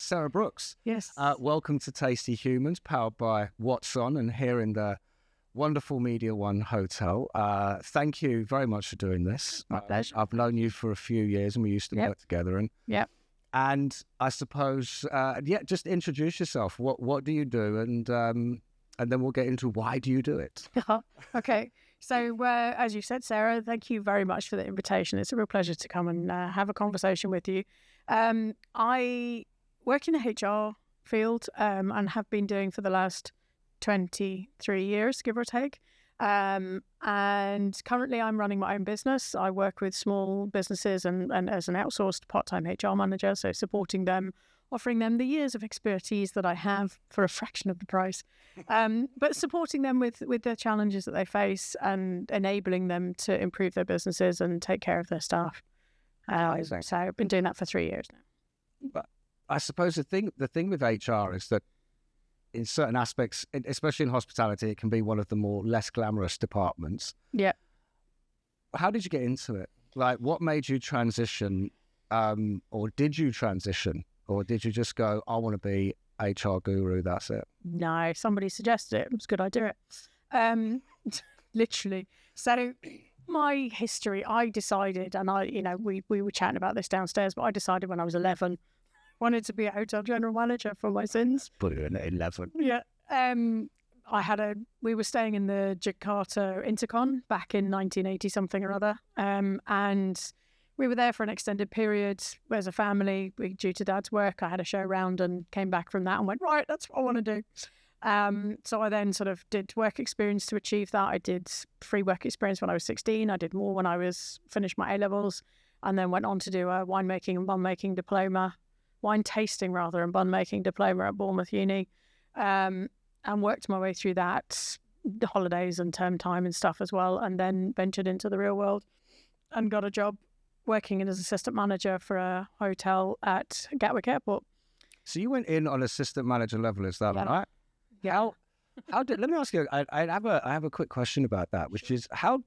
Sarah Brooks. Yes. Welcome to Tasty Humans, powered by What's On, and here in the wonderful Media One Hotel. Thank you very much for doing this. My pleasure. I've known you for a few years, and we used to work together. And I suppose, just introduce yourself. What do you do? And then we'll get into why do you do it? Okay. So, as you said, Sarah, thank you very much for the invitation. It's a real pleasure to come and have a conversation with you. I work in the HR field and have been doing for the last 23 years, give or take. And currently I'm running my own business. I work with small businesses and as an outsourced part-time HR manager, so supporting them, offering them the years of expertise that I have for a fraction of the price, but supporting them with the challenges that they face and enabling them to improve their businesses and take care of their staff. So I've been doing that for 3 years now. But I suppose the thing with HR is that in certain aspects, especially in hospitality, it can be one of the more less glamorous departments. Yeah. How did you get into it? Like, what made you transition, or did you transition, or did you just go, I want to be HR guru, that's it? No, somebody suggested it. It was a good idea. Literally. So my history, I decided, and we were chatting about this downstairs, but I decided when I was 11, wanted to be a hotel general manager for my sins. Brilliant, 11. Yeah. We were staying in the Jakarta Intercon back in 1980 something or other. And we were there for an extended period as a family. Due to Dad's work, I had a show round and came back from that and went, right, that's what I want to do. So I then sort of did work experience to achieve that. I did free work experience when I was 16. I did more when I finished my A-levels, and then went on to do a winemaking and bun making diploma. Wine tasting rather and bun making diploma at Bournemouth Uni, and worked my way through that, the holidays and term time and stuff as well, and then ventured into the real world and got a job working as assistant manager for a hotel at Gatwick Airport. So you went in on assistant manager level, is that right? Yeah. How did? Let me ask you. I have a quick question about that, which is how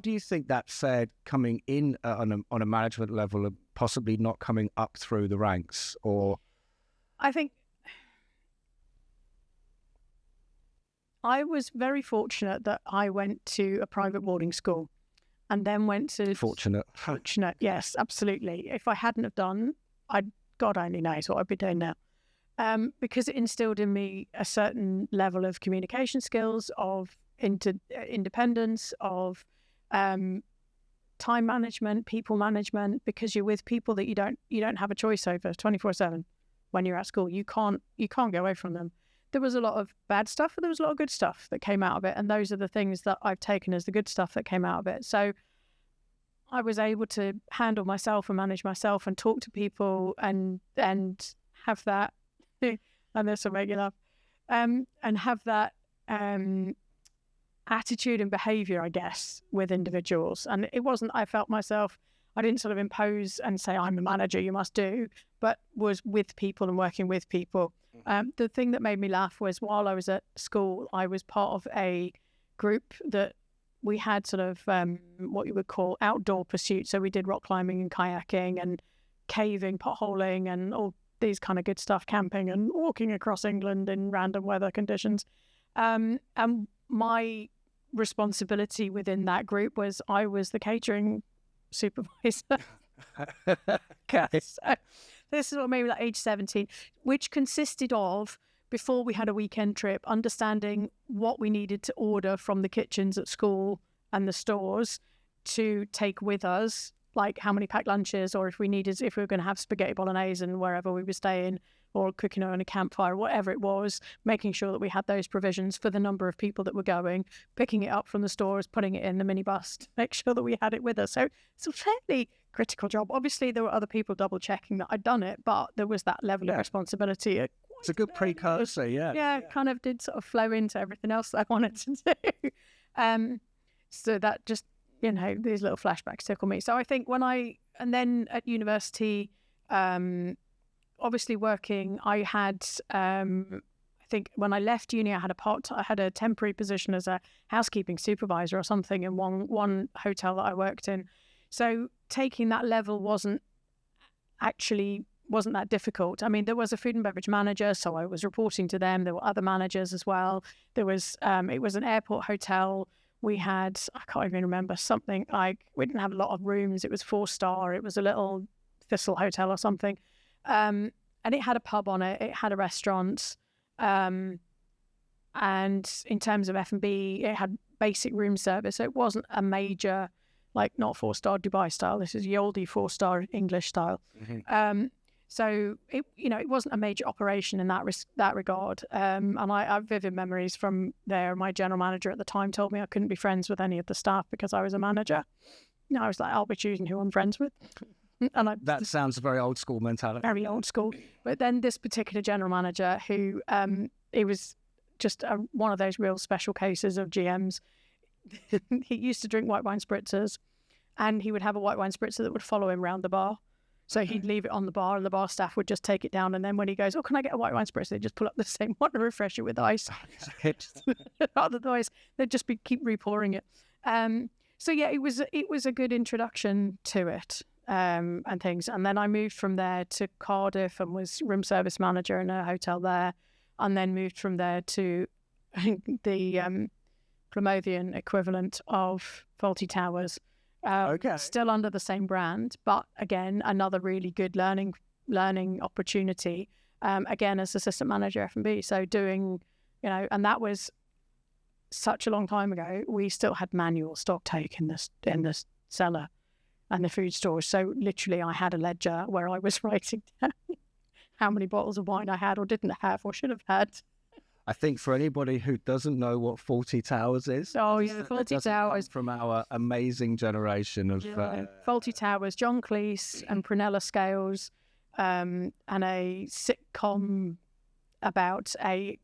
do you think that fared coming in on a management level and possibly not coming up through the ranks? Or I think I was very fortunate that I went to a private boarding school and then went to... Fortunate, yes, absolutely. If I hadn't have done, God only knows what I'd be doing now. Because it instilled in me a certain level of communication skills, of independence, of time management, people management, because you're with people that you don't have a choice over 24/7 when you're at school. You can't go away from them. There was a lot of bad stuff, but there was a lot of good stuff that came out of it, and those are the things that I've taken as the good stuff that came out of it. So I was able to handle myself and manage myself and talk to people and have that and this will make you laugh, and have that attitude and behaviour, I guess, with individuals. And it wasn't, I didn't sort of impose and say, I'm a manager, you must do, but was with people and working with people. The thing that made me laugh was while I was at school, I was part of a group that we had sort of what you would call outdoor pursuits. So we did rock climbing and kayaking and caving, potholing and all these kind of good stuff, camping and walking across England in random weather conditions. And my responsibility within that group was I was the catering supervisor. Okay. So this is what made me like age 17, which consisted of, before we had a weekend trip, understanding what we needed to order from the kitchens at school and the stores to take with us, like how many packed lunches, or if we were going to have spaghetti bolognese and wherever we were staying, or cooking on a campfire, whatever it was, making sure that we had those provisions for the number of people that were going, picking it up from the stores, putting it in the minibus to make sure that we had it with us. So it's a fairly critical job. Obviously, there were other people double checking that I'd done it, but there was that level of responsibility. It's a good precursor, Yeah, it kind of did sort of flow into everything else that I wanted to do. So that just, these little flashbacks tickle me. So I think and then at university, obviously working, I had, I think when I left uni, I had a temporary position as a housekeeping supervisor or something in one hotel that I worked in. So taking that level wasn't actually wasn't that difficult. I mean, there was a food and beverage manager, so I was reporting to them. There were other managers as well. There was it was an airport hotel. We had, I can't even remember, something like, we didn't have a lot of rooms. It was 4-star. It was a little Thistle hotel or something. And it had a pub on it. It had a restaurant. And in terms of F&B, it had basic room service. So it wasn't a major, like, not 4-star Dubai style. This is the oldie 4-star English style. So it wasn't a major operation in that regard. And I have vivid memories from there. My general manager at the time told me I couldn't be friends with any of the staff because I was a manager. And I was like, I'll be choosing who I'm friends with. And that sounds very old school mentality. Very old school. But then this particular general manager, who it was just one of those real special cases of GMs. He used to drink white wine spritzers, and he would have a white wine spritzer that would follow him around the bar. So he'd leave it on the bar, and the bar staff would just take it down. And then when he goes, "Oh, can I get a white wine spritzer?" They'd just pull up the same one and refresh it with ice. Otherwise, they'd just keep repouring it. So yeah, it was a good introduction to it and things. And then I moved from there to Cardiff and was room service manager in a hotel there, and then moved from there to the Plymothian equivalent of Fawlty Towers. Still under the same brand, but again, another really good learning opportunity. Again, as assistant manager F&B, so doing, and that was such a long time ago. We still had manual stock take in the cellar and the food stores. So literally, I had a ledger where I was writing down how many bottles of wine I had or didn't have or should have had. I think for anybody who doesn't know what Fawlty Towers is, Fawlty Towers from our amazing generation of Fawlty Towers, John Cleese and Prunella Scales, and a sitcom about a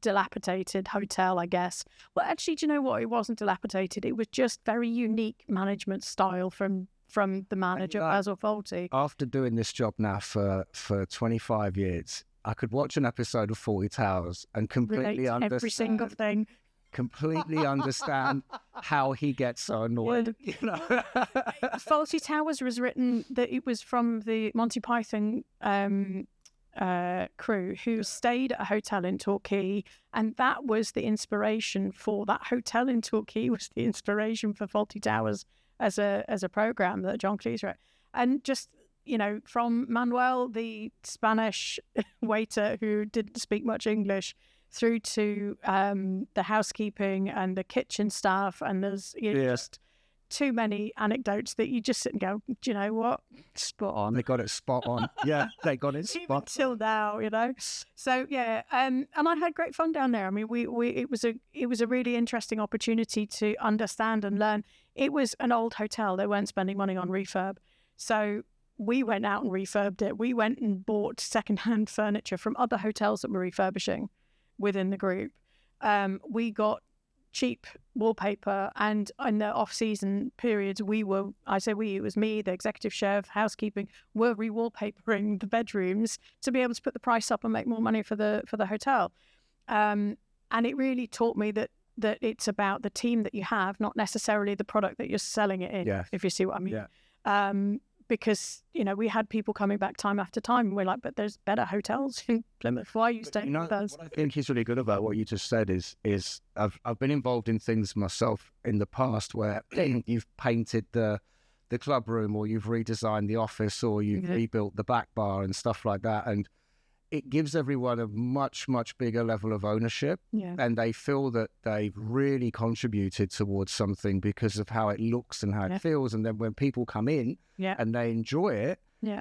dilapidated hotel, I guess. Well, actually, do you know what? It wasn't dilapidated. It was just very unique management style from the manager, Basil Fawlty. After doing this job now for 25 years, I could watch an episode of Fawlty Towers and completely understand every single thing. Completely understand how he gets so annoyed. Fawlty Towers was written that it was from the Monty Python crew who stayed at a hotel in Torquay, and that was the inspiration for that hotel in Torquay. Was the inspiration for Fawlty Towers as a program that John Cleese wrote, and just. From Manuel, the Spanish waiter who didn't speak much English, through to the housekeeping and the kitchen staff. And there's just too many anecdotes that you just sit and go, do you know what? Spot on. They got it spot on. Yeah, they got it spot on. Till now, So, yeah, and I had great fun down there. I mean, it was a really interesting opportunity to understand and learn. It was an old hotel. They weren't spending money on refurb. So we went out and refurbed it. We went and bought second-hand furniture from other hotels that were refurbishing within the group. We got cheap wallpaper, and in the off-season periods, it was me, the executive chef, housekeeping, were re-wallpapering the bedrooms to be able to put the price up and make more money for the hotel. And it really taught me that it's about the team that you have, not necessarily the product that you're selling it in, if you see what I mean. Yeah. Because, we had people coming back time after time, and we're like, but there's better hotels in Plymouth. Why are you staying with us? What I think is really good about what you just said is I've been involved in things myself in the past where you've painted the club room, or you've redesigned the office, or you've rebuilt the back bar and stuff like that. And it gives everyone a much, much bigger level of ownership. Yeah. And they feel that they've really contributed towards something because of how it looks and how it feels. And then when people come in and they enjoy it,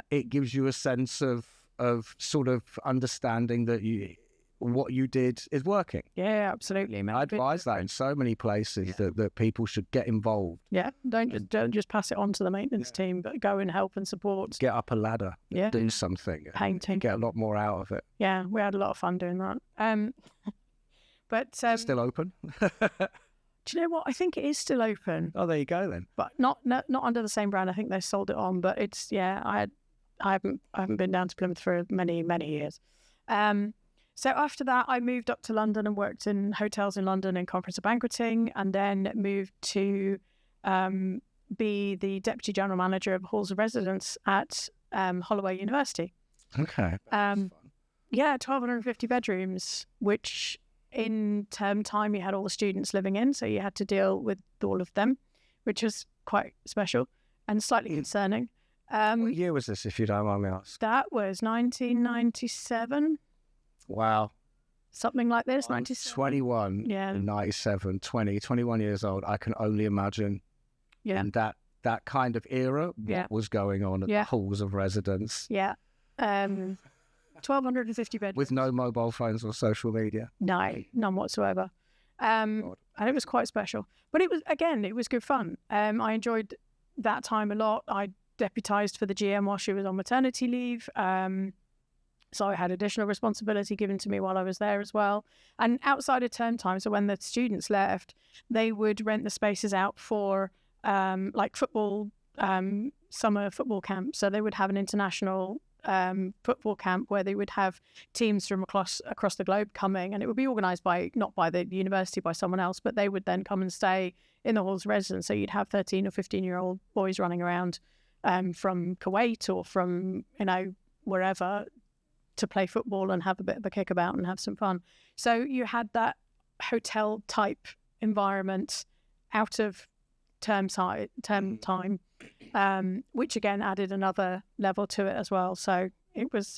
it gives you a sense of sort of understanding that what you did is working. Yeah, absolutely, man. I advise that in so many places that people should get involved. Yeah, don't just pass it on to the maintenance team, but go and help and support. Get up a ladder, do something, painting, get a lot more out of it. Yeah, we had a lot of fun doing that. But it's still open. Do you know what? I think it is still open. Oh, there you go then. But not under the same brand. I think they sold it on. But it's I haven't been down to Plymouth for many years. So after that, I moved up to London and worked in hotels in London in conference and banqueting, and then moved to be the deputy general manager of halls of residence at Holloway University. Okay. Yeah, 1,250 bedrooms, which in term time you had all the students living in, so you had to deal with all of them, which was quite special and slightly concerning. What year was this, if you don't mind me asking? That was 1997. Wow. Something like this, I'm 97. 21, Yeah. 97, 21 years old. I can only imagine in that kind of era what was going on at the halls of residence. Yeah. 1,250 bedrooms. With no mobile phones or social media. No, none whatsoever. And it was quite special. But it was good fun. I enjoyed that time a lot. I deputised for the GM while she was on maternity leave. So I had additional responsibility given to me while I was there as well. And outside of term time, so when the students left, they would rent the spaces out for like football, summer football camp. So they would have an international football camp where they would have teams from across the globe coming, and it would be organised not by the university, by someone else, but they would then come and stay in the halls of residence. So you'd have 13 or 15-year-old boys running around from Kuwait or from wherever to play football and have a bit of a kickabout and have some fun. So you had that hotel type environment out of term time, which again added another level to it as well. So it was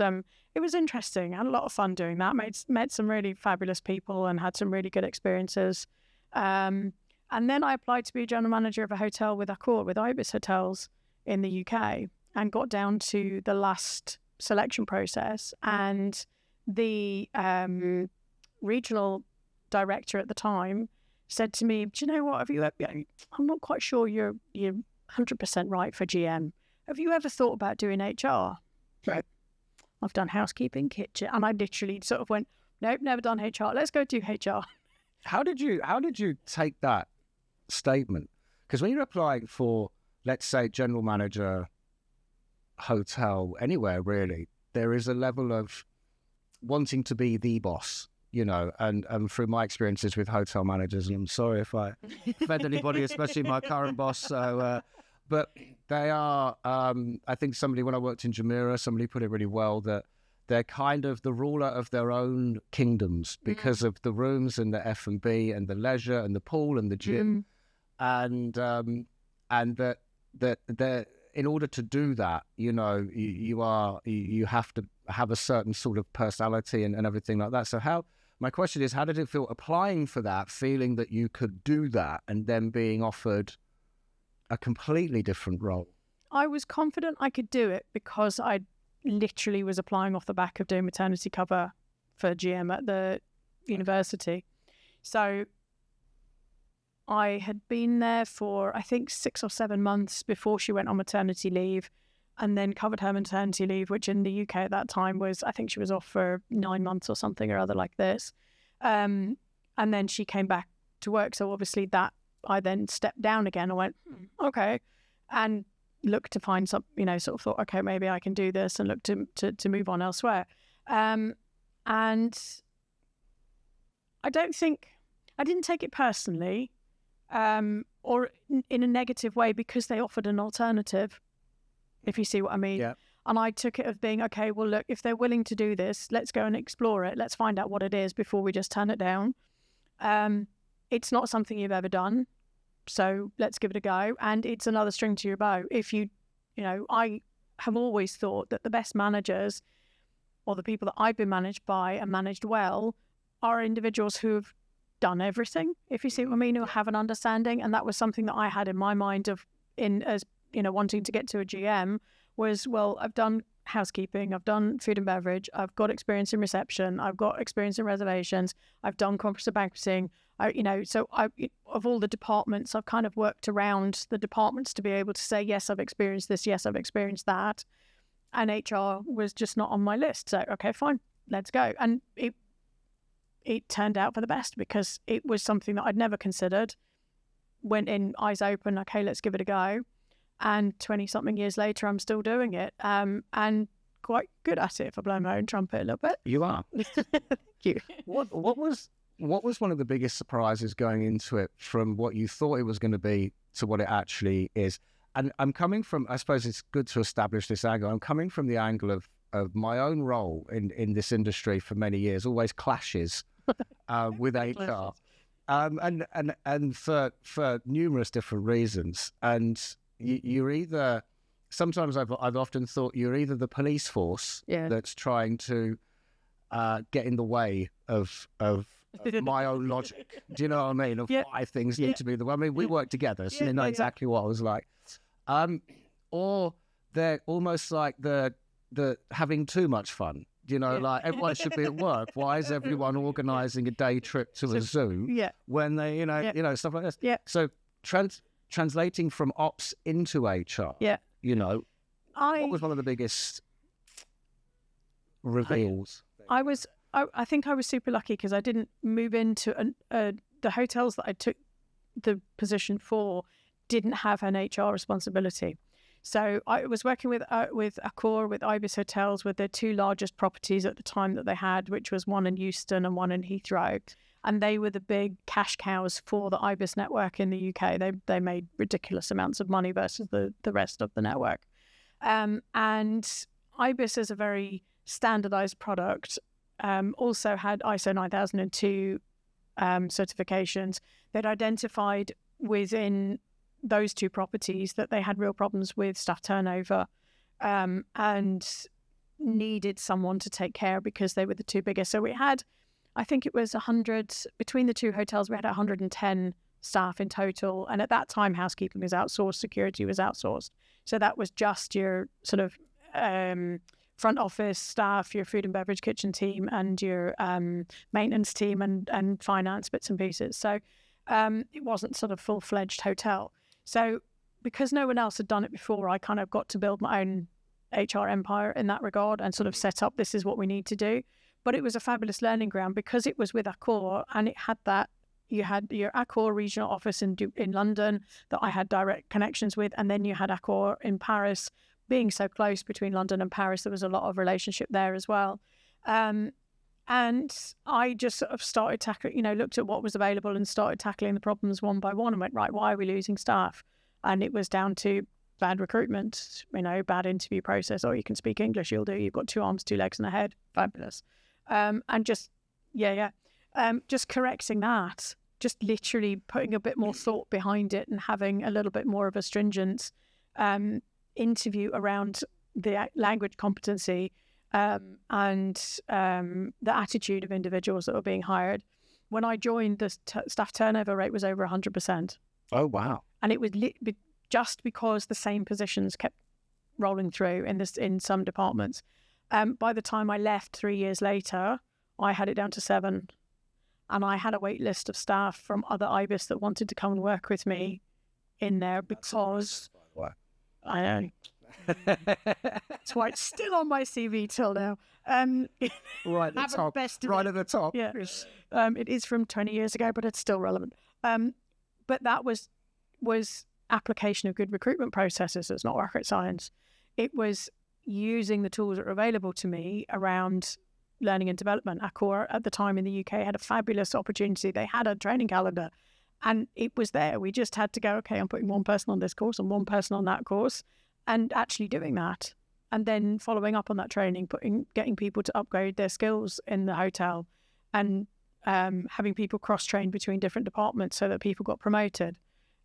interesting. I had a lot of fun doing that. Met some really fabulous people and had some really good experiences. And then I applied to be a general manager of a hotel with Accor, with Ibis Hotels in the UK, and got down to the last selection process. And the regional director at the time said to me, "Do you know what? I'm not quite sure you're 100% right for GM. Have you ever thought about doing HR?" Right. I've done housekeeping, kitchen, and I literally sort of went, "Nope, never done HR. Let's go do HR." How did you take that statement? Because when you're applying for, let's say, general manager, hotel, anywhere really, there is a level of wanting to be the boss, and through my experiences with hotel managers, and I'm sorry if I offend anybody, especially my current boss, so but they are I think when I worked in Jumeirah, somebody put it really well, that they're kind of the ruler of their own kingdoms because of the rooms and the F&B and the leisure and the pool and the gym, and that they're, in order to do that, you have to have a certain sort of personality and everything like that. So my question is, how did it feel applying for that, feeling that you could do that and then being offered a completely different role? I was confident I could do it because I literally was applying off the back of doing maternity cover for GM at the university. So I had been there for, I think, 6 or 7 months before she went on maternity leave, and then covered her maternity leave, which in the UK at that time was, I think she was off for 9 months or something or other like this. And then she came back to work. So obviously that I then stepped down again. I went, okay, and looked to find some, sort of thought, okay, maybe I can do this, and look to move on elsewhere. And I didn't take it personally, or in a negative way, because they offered an alternative, if you see what I mean. Yeah. And I took it of being, okay, well, look, if they're willing to do this, let's go and explore it. Let's find out what it is before we just turn it down. It's not something you've ever done, so let's give it a go. And it's another string to your bow. I have always thought that the best managers, or the people that I've been managed by and managed well, are individuals who've done everything, if you see what I mean, who have an understanding. And that was something that I had in my mind wanting to get to a GM was, well, I've done housekeeping, I've done food and beverage, I've got experience in reception, I've got experience in reservations, I've done corporate banqueting, of all the departments, I've kind of worked around the departments to be able to say, yes, I've experienced this, yes, I've experienced that. And HR was just not on my list. So, okay, fine, let's go. And it turned out for the best, because it was something that I'd never considered. Went in eyes open, okay, let's give it a go. And 20-something years later, I'm still doing it, and quite good at it, if I blow my own trumpet a little bit. You are. Thank you. What was one of the biggest surprises going into it, from what you thought it was going to be to what it actually is? and I'm coming from, I suppose it's good to establish this angle. I'm coming from the angle of my own role in this industry for many years, always clashes with HR. And for numerous different reasons. And you're either, sometimes I've often thought you're either the police force that's trying to get in the way of my own logic. Do you know what I mean? Of why things need to be the way. I mean, we work together, so you know exactly what I was like. Or they're almost like the having too much fun. You know, like everyone should be at work. Why is everyone organising a day trip to a zoo when they, you know, stuff like this? Yeah. So translating from ops into HR. Yeah. You know, what was one of the biggest reveals? I think I was super lucky because I didn't move into the hotels that I took the position for didn't have an HR responsibility. So I was working with Accor, with Ibis Hotels, with their two largest properties at the time that they had, which was one in Euston and one in Heathrow. And they were the big cash cows for the Ibis network in the UK. They made ridiculous amounts of money versus the rest of the network. And Ibis is a very standardized product. Also had ISO 9002 certifications. They'd identified within those two properties that they had real problems with staff turnover and needed someone to take care because they were the two biggest. So we had, I think it was 100, between the two hotels, we had 110 staff in total. And at that time, housekeeping was outsourced, security was outsourced. So that was just your sort of front office staff, your food and beverage kitchen team, and your maintenance team and finance bits and pieces. So it wasn't sort of full-fledged hotel. So because no one else had done it before, I kind of got to build my own HR empire in that regard and sort of set up, this is what we need to do. But it was a fabulous learning ground because it was with Accor, and it had that, you had your Accor regional office in London that I had direct connections with, and then you had Accor in Paris. Being so close between London and Paris, there was a lot of relationship there as well. And I just sort of started tackling, looked at what was available and started tackling the problems one by one and went, right, why are we losing staff? And it was down to bad recruitment, bad interview process. Oh, you can speak English, you'll do. You've got 2 arms, 2 legs and a head. Fabulous. And just, just correcting that, just literally putting a bit more thought behind it and having a little bit more of a stringent interview around the language competency and the attitude of individuals that were being hired. When I joined, the staff turnover rate was over 100%. Oh, wow. And it was just because the same positions kept rolling through in some departments. By the time I left 3 years later, I had it down to 7. And I had a wait list of staff from other IBIS that wanted to come and work with me in there because... I know. That's why it's still on my CV till now. Right at the top. Right at the top. Yeah. It is from 20 years ago, but it's still relevant. But that was application of good recruitment processes. It's not rocket science. It was using the tools that are available to me around learning and development. Accor at the time in the UK had a fabulous opportunity. They had a training calendar and it was there. We just had to go, okay, I'm putting one person on this course and one person on that course, and actually doing that. And then following up on that training, getting people to upgrade their skills in the hotel and having people cross-train between different departments so that people got promoted.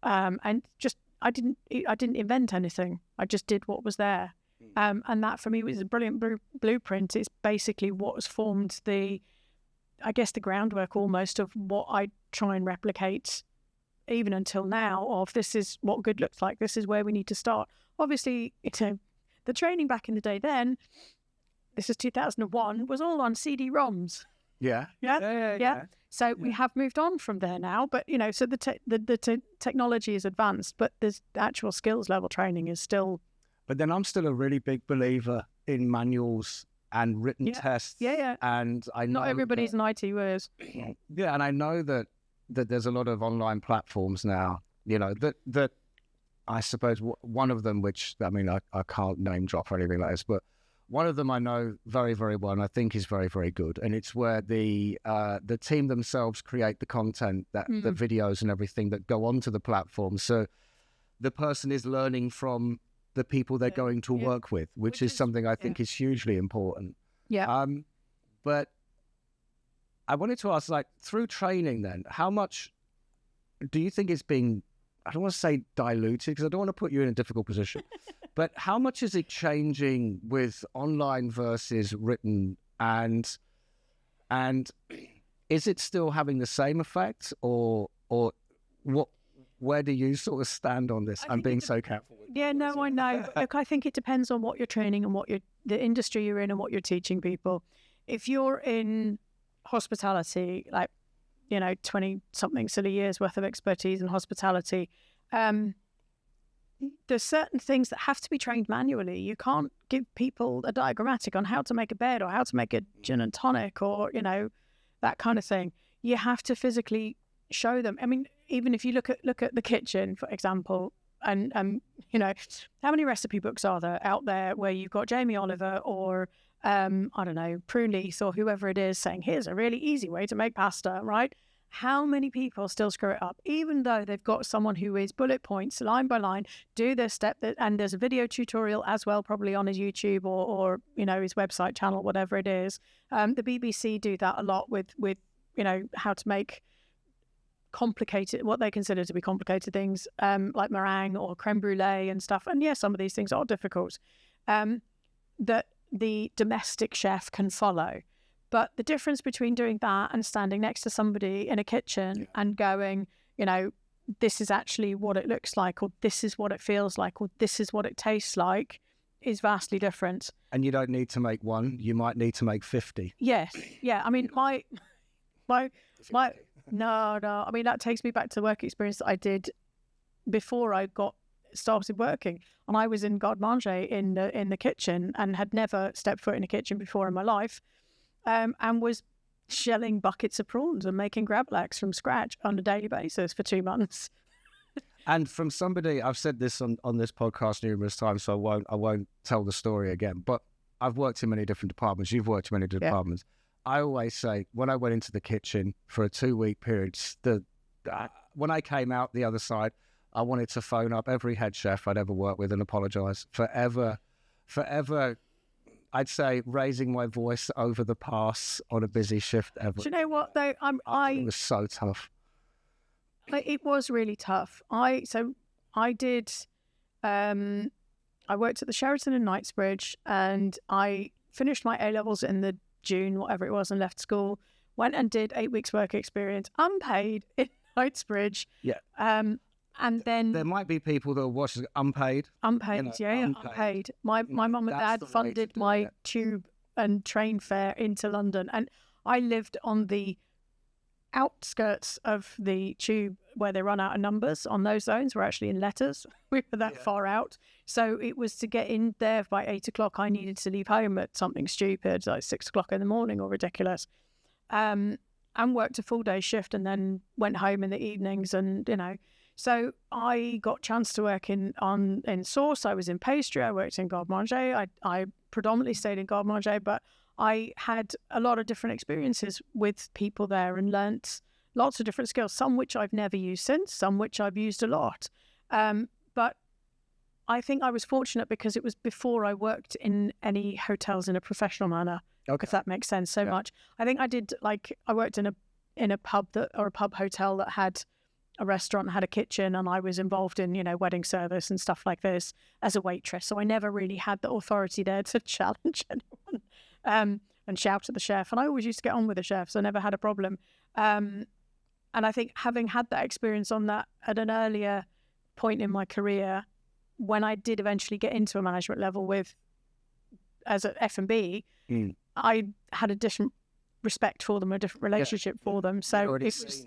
And just, I didn't invent anything. I just did what was there. And that for me was a brilliant blueprint. It's basically what has formed the groundwork almost of what I try and replicate even until now, of this is what good looks like. This is where we need to start. Obviously, the training back in the day then, this is 2001, was all on CD-ROMs. Yeah. So we have moved on from there now, but so the technology is advanced, but the actual skills level training is still. But then I'm still a really big believer in manuals and written tests. Yeah. And I know not everybody's an IT whiz. Yeah, and I know that there's a lot of online platforms now, that I suppose one of them, which, I mean, I can't name drop or anything like this, but one of them I know very, very well and I think is very, very good. And it's where the team themselves create the content, the videos and everything that go onto the platform. So the person is learning from the people they're going to work with, which is something I think is hugely important. Yeah. But I wanted to ask, like, through training then, how much do you think it's being, I don't want to say diluted because I don't want to put you in a difficult position, but how much is it changing with online versus written, and is it still having the same effect, or what? Where do you sort of stand on this? I'm being so careful. Yeah, no, I know. Look, I think it depends on what you're training and the industry you're in and what you're teaching people. If you're in hospitality, like, 20-something silly years worth of expertise in hospitality, there's certain things that have to be trained manually. You can't give people a diagrammatic on how to make a bed or how to make a gin and tonic or, that kind of thing. You have to physically show them. I mean, even if you look at the kitchen, for example, and how many recipe books are there out there where you've got Jamie Oliver or I don't know, Prue Leith or whoever it is saying, here's a really easy way to make pasta, right? How many people still screw it up, even though they've got someone who is bullet points, line by line, do this step, and there's a video tutorial as well, probably on his YouTube or his website channel, whatever it is. The BBC do that a lot with how to make complicated, what they consider to be complicated things, like meringue or creme brulee and stuff. And yes, some of these things are difficult, that the domestic chef can follow. But the difference between doing that and standing next to somebody in a kitchen and going, this is actually what it looks like, or this is what it feels like, or this is what it tastes like, is vastly different. And you don't need to make one, you might need to make 50. Yes. Yeah. I mean, my no. I mean, that takes me back to the work experience that I did before I started working. And I was in garde manger in the kitchen and had never stepped foot in a kitchen before in my life. And was shelling buckets of prawns and making gravlax from scratch on a daily basis for 2 months. And from somebody, I've said this on this podcast numerous times, so I won't tell the story again, but I've worked in many different departments. You've worked in many different departments. I always say, when I went into the kitchen for a 2-week period, when I came out the other side, I wanted to phone up every head chef I'd ever worked with and apologise. Forever, I'd say, raising my voice over the pass on a busy shift ever. Do you know what, though? It was so tough. It was really tough. I worked at the Sheraton in Knightsbridge, and I finished my A-levels in the June, whatever it was, and left school. Went and did 8 weeks work experience, unpaid, in Knightsbridge. Yeah. And then there might be people that are watching unpaid. Unpaid. My mum and dad funded my tube and train fare into London, and I lived on the outskirts of the tube where they run out of numbers. On those zones, we're actually in letters. We were that far out, so it was to get in there by 8 o'clock. I needed to leave home at something stupid like 6 o'clock in the morning or ridiculous, and worked a full day shift, and then went home in the evenings, and So I got a chance to work in sauce. I was in pastry. I worked in garde manger. I predominantly stayed in garde manger, but I had a lot of different experiences with people there and learnt lots of different skills, some which I've never used since, some which I've used a lot. But I think I was fortunate because it was before I worked in any hotels in a professional manner, if that makes sense so much. I think I worked in a pub or a pub hotel that had a restaurant, had a kitchen, and I was involved in, wedding service and stuff like this as a waitress. So I never really had the authority there to challenge anyone and shout at the chef. And I always used to get on with the chefs. I never had a problem. And I think having had that experience on that at an earlier point in my career, when I did eventually get into a management level as an F&B, I had a different respect for them, a different relationship for them. So it was...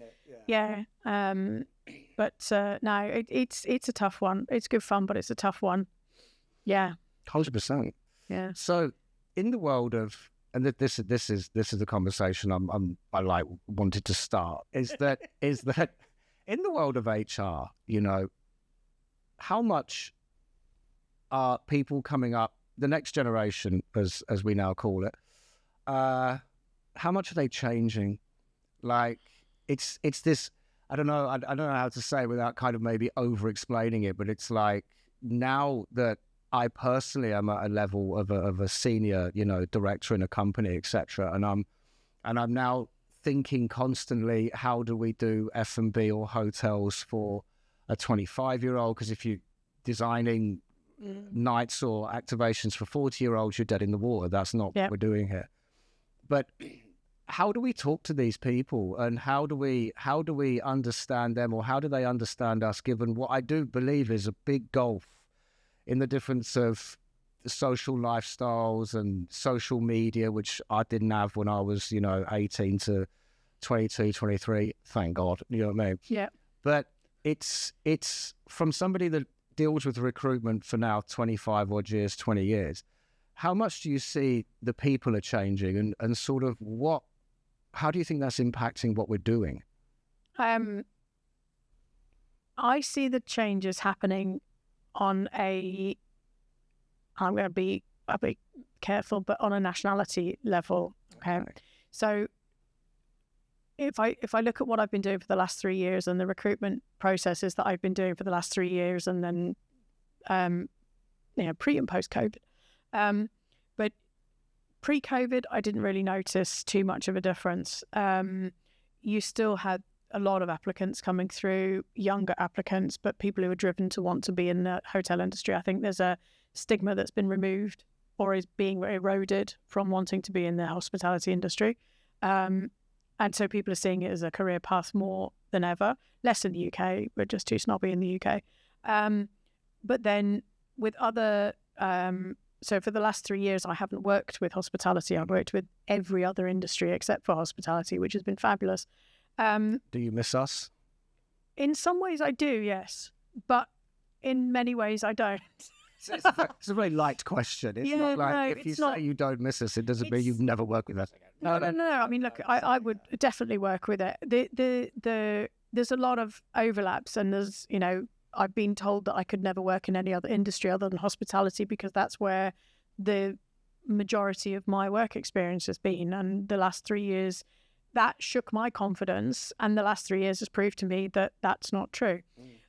But no, it's a tough one. It's good fun, but it's a tough one. Yeah, 100%. Yeah. So, in the world of, and this is the conversation I wanted to start. Is that in the world of HR, how much are people coming up, the next generation, as we now call it, how much are they changing? Like, it's this, I don't know. I don't know how to say it without kind of maybe over explaining it, but it's like now that I personally am at a level of a senior, director in a company, etc., and I'm now thinking constantly, how do we do F&B or hotels for a 25-year-old? Because if you're designing nights or activations for 40-year-olds, you're dead in the water. That's not what we're doing here. But how do we talk to these people, and how do we understand them, or how do they understand us, given what I do believe is a big gulf in the difference of the social lifestyles and social media, which I didn't have when I was, 18 to 22, 23, thank God, you know what I mean? Yeah. But it's from somebody that deals with recruitment for now 25 odd years, 20 years, how much do you see the people are changing, and sort of how do you think that's impacting what we're doing? I see the changes happening on I'm going to be a bit careful, but on a nationality level. Okay. So if I look at what I've been doing for the last 3 years and the recruitment processes that I've been doing for the last 3 years, and then, pre and post COVID, but pre-COVID, I didn't really notice too much of a difference. You still had a lot of applicants coming through, younger applicants, but people who are driven to want to be in the hotel industry. I think there's a stigma that's been removed or is being eroded from wanting to be in the hospitality industry. And so people are seeing it as a career path more than ever. Less in the UK, we're just too snobby in the UK. But then with other... So for the last 3 years, I haven't worked with hospitality. I've worked with every other industry except for hospitality, which has been fabulous. Do you miss us? In some ways I do, yes. But in many ways I don't. It's a very light question. It's not like if you say you don't miss us, it doesn't mean you've never worked with us again. No. I mean, look, I would definitely work with it. There's a lot of overlaps, and there's, I've been told that I could never work in any other industry other than hospitality because that's where the majority of my work experience has been. And the last 3 years, that shook my confidence. And the last 3 years has proved to me that that's not true.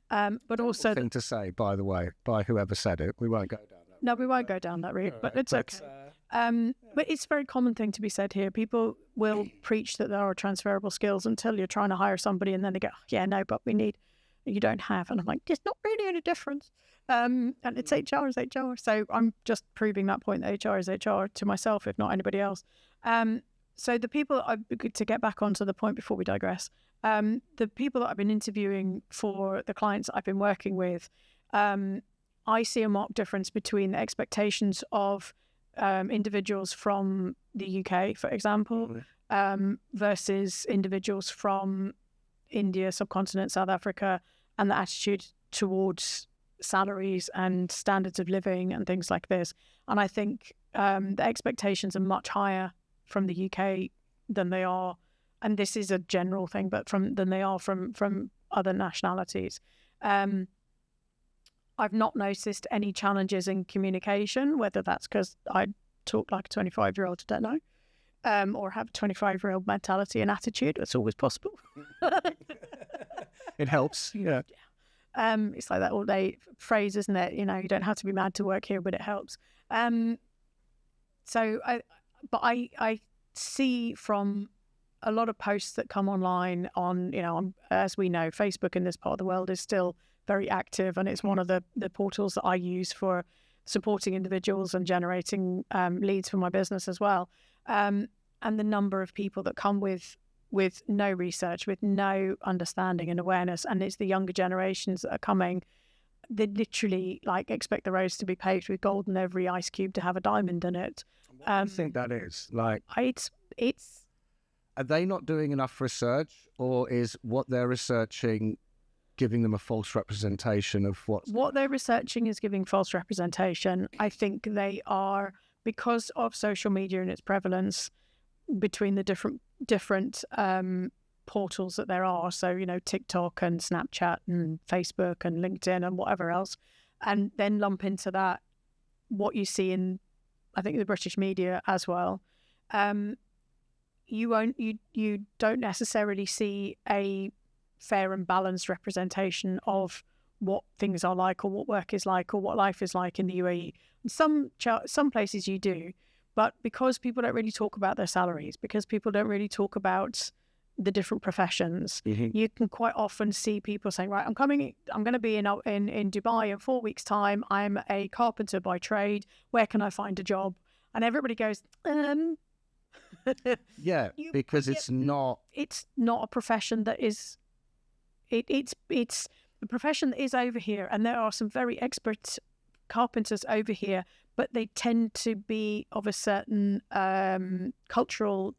But also... thing to say, by the way, by whoever said it. We won't go down that route. No, we won't go down that route, but it's okay. But it's a very common thing to be said here. People will preach that there are transferable skills until you're trying to hire somebody, and then they go, yeah, no, but you don't have. And I'm like, there's not really any difference. And it's HR is HR. So I'm just proving that point that HR is HR to myself, if not anybody else. So the people, to get back onto the point before we digress, the people that I've been interviewing for the clients that I've been working with, I see a marked difference between the expectations of individuals from the UK, for example, versus individuals from India, subcontinent, South Africa, and the attitude towards salaries and standards of living and things like this. And I think the expectations are much higher from the UK than they are, and this is a general thing, but than they are from other nationalities. I've not noticed any challenges in communication, whether that's because I talk like a 25-year-old, I don't know, or have a 25-year-old mentality and attitude. It's always possible. It helps, yeah. It's like that all day phrase, isn't it? You don't have to be mad to work here, but it helps. So I see from a lot of posts that come online on, as we know, Facebook in this part of the world is still very active, and it's one of the portals that I use for supporting individuals and generating leads for my business as well. And the number of people that come with no research, with no understanding and awareness, and it's the younger generations that are coming. They literally expect the roads to be paved with gold and every ice cube to have a diamond in it. What do you think that is? It's. Are they not doing enough research, or is what they're researching giving them a false representation of what they're researching is giving false representation? I think they are, because of social media and its prevalence between the different portals that there are. So, TikTok and Snapchat and Facebook and LinkedIn and whatever else, and then lump into that what you see in, I think, the British media as well. You don't necessarily see a fair and balanced representation of what things are like, or what work is like, or what life is like in the UAE. Some places you do, but because people don't really talk about their salaries, because people don't really talk about the different professions, you can quite often see people saying, right, I'm going to be in Dubai in 4 weeks' time. I'm a carpenter by trade. Where can I find a job? And everybody goes, yeah, because it's not a profession that is, it's the profession that is over here. And there are some very expert carpenters over here, but they tend to be of a certain cultural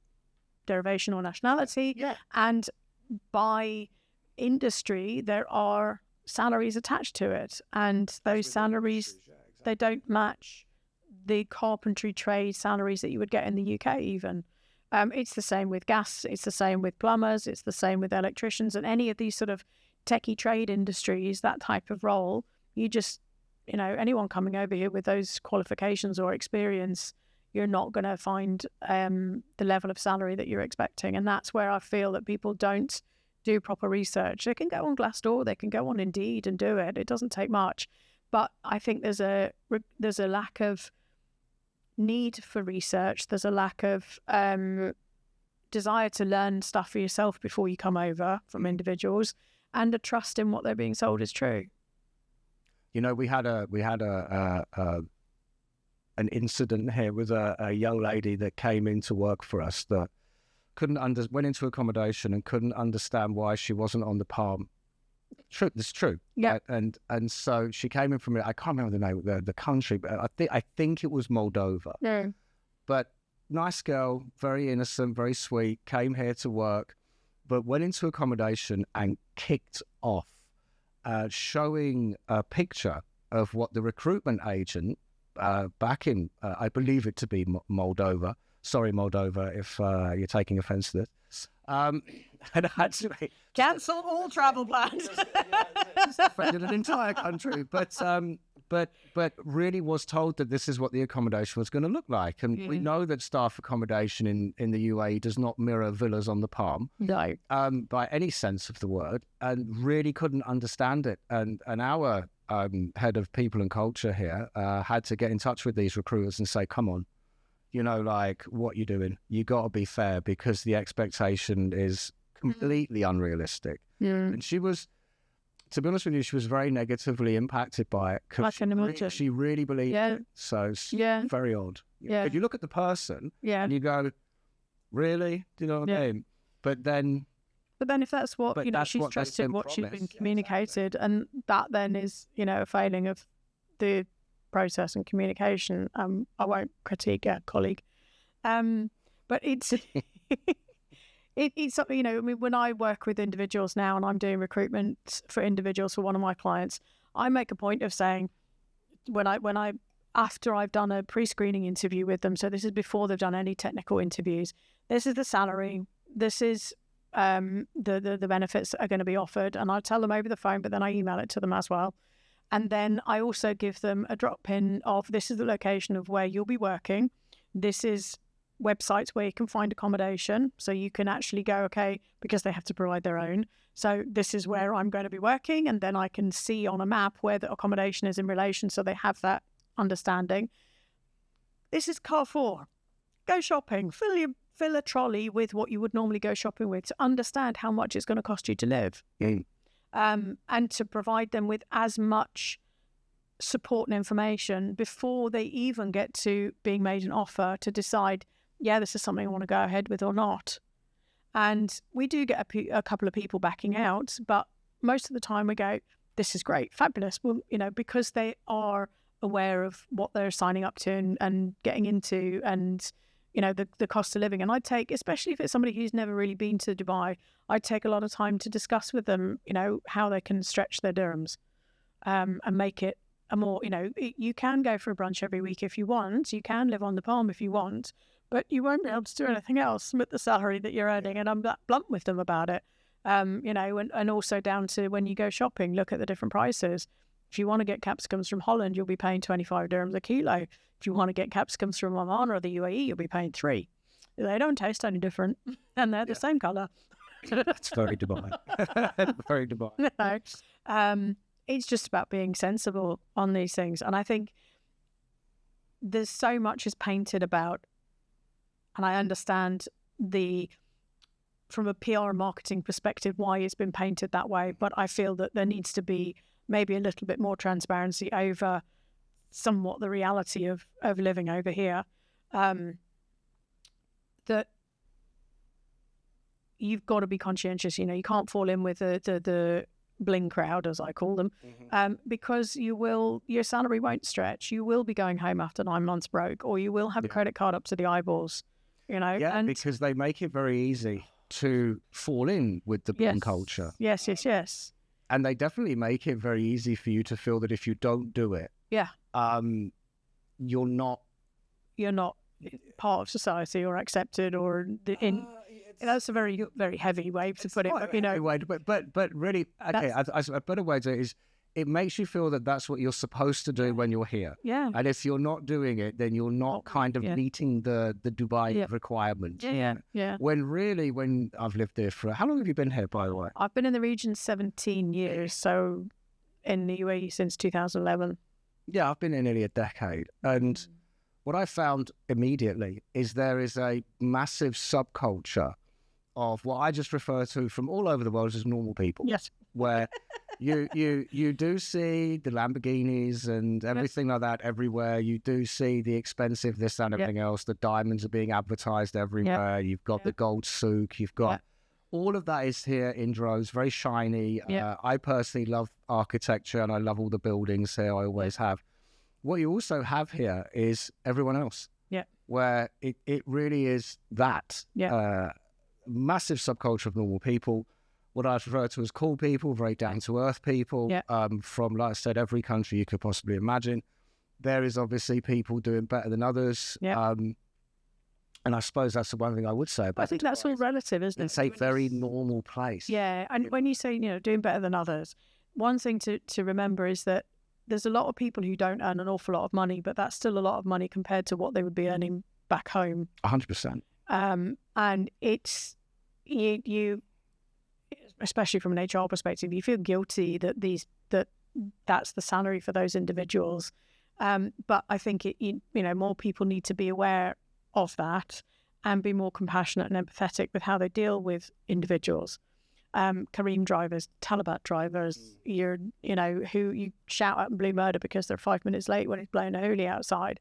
derivation or nationality, and by industry there are salaries attached to it, and those salaries they don't match the carpentry trade salaries that you would get in the UK even. It's the same with gas, it's the same with plumbers, it's the same with electricians, and any of these sort of techie trade industries, that type of role, you just, anyone coming over here with those qualifications or experience, you're not going to find the level of salary that you're expecting. And that's where I feel that people don't do proper research. They can go on Glassdoor, they can go on Indeed and do it. It doesn't take much. But I think there's a lack of need for research. There's a lack of desire to learn stuff for yourself before you come over from individuals, and a trust in what they're being sold is true. We had an incident here with a young lady that came into work for us that went into accommodation and couldn't understand why she wasn't on the Palm. True, it's true. Yeah. And so she came in from, I can't remember the name of the country, but I think it was Moldova. Yeah. But nice girl, very innocent, very sweet, came here to work, but went into accommodation and kicked off, showing a picture of what the recruitment agent back in, I believe it to be Moldova. Sorry, Moldova, if you're taking offense to this. And actually, cancel all travel plans. Offended an entire country, but really was told that this is what the accommodation was going to look like. And we know that staff accommodation in the UAE does not mirror villas on the Palm. No. By any sense of the word, and really couldn't understand it. And our head of people and culture here had to get in touch with these recruiters and say, come on, what you doing? You got to be fair, because the expectation is completely unrealistic. And she was, to be honest with you, she was very negatively impacted by it. I can imagine. She really believed it. So it's very odd. Yeah. But you look at the person and you go, really? Do you know what I mean? But then if that's what, she's trusted what she's been communicated, and that then is, a failing of the process and communication. I won't critique a colleague. But it's, it's something, when I work with individuals now and I'm doing recruitment for individuals for one of my clients, I make a point of saying, after I've done a pre-screening interview with them, so this is before they've done any technical interviews, this is the salary, this is the benefits that are going to be offered, and I tell them over the phone, but then I email it to them as well. And then I also give them a drop pin of, this is the location of where you'll be working. This is websites where you can find accommodation. So you can actually go, okay, because they have to provide their own. So this is where I'm going to be working. And then I can see on a map where the accommodation is in relation. So they have that understanding. This is Carrefour. Go shopping. Fill a trolley with what you would normally go shopping with to understand how much it's going to cost you to live. And to provide them with as much support and information before they even get to being made an offer to decide, this is something I want to go ahead with or not. And we do get a couple of people backing out, but most of the time we go, this is great, fabulous. Well, because they are aware of what they're signing up to and getting into, and the cost of living. And I take, especially if it's somebody who's never really been to Dubai, I take a lot of time to discuss with them, how they can stretch their dirhams and make it a more, you can go for a brunch every week if you want. You can live on the Palm if you want, but you won't be able to do anything else with the salary that you're earning. And I'm that blunt with them about it, and also down to when you go shopping, look at the different prices. If you want to get capsicums from Holland, you'll be paying 25 dirhams a kilo. If you want to get capsicums from Oman or the UAE, you'll be paying 3. They don't taste any different, and they're the same colour. That's very Dubai. Very Dubai. No. It's just about being sensible on these things. And I think there's so much is painted about, and I understand from a PR and marketing perspective, why it's been painted that way. But I feel that there needs to be maybe a little bit more transparency over somewhat the reality of living over here. That you've got to be conscientious. You can't fall in with the bling crowd, as I call them, because your salary won't stretch. You will be going home after 9 months broke, or you will have a credit card up to the eyeballs. Yeah, because they make it very easy to fall in with the bling culture. Yes. And they definitely make it very easy for you to feel that if you don't do it, you're not part of society or accepted or that's a very, very heavy way to put it. But really, okay, a better way to is it makes you feel that that's what you're supposed to do when you're here. Yeah. And if you're not doing it, then you're not kind of meeting the Dubai requirements. Yeah. When I've lived there how long have you been here, by the way? I've been in the region 17 years, so in the UAE since 2011. Yeah, I've been here nearly a decade. And what I found immediately is there is a massive subculture of what I just refer to from all over the world as normal people. Yes. Where you do see the Lamborghinis and everything like that everywhere. You do see the expensive this and everything else. The diamonds are being advertised everywhere. You've got the gold souk. You've got all of that is here in droves, very shiny. I personally love architecture and I love all the buildings here. I always have. What you also have here is everyone else. Yeah. Where it really is that massive subculture of normal people. What I refer to as cool people, very down-to-earth people, from, like I said, every country you could possibly imagine. There is obviously people doing better than others. And I suppose that's the one thing I would say about I think that's all relative, isn't it? It's a very normal place. Yeah, and when you say, doing better than others, one thing to remember is that there's a lot of people who don't earn an awful lot of money, but that's still a lot of money compared to what they would be earning back home. 100%. And it's, you especially from an HR perspective, you feel guilty that that's the salary for those individuals. But I think more people need to be aware of that and be more compassionate and empathetic with how they deal with individuals. Kareem drivers, Talabat drivers, who you shout at and blue murder because they're 5 minutes late when it's blowing a hoolie outside.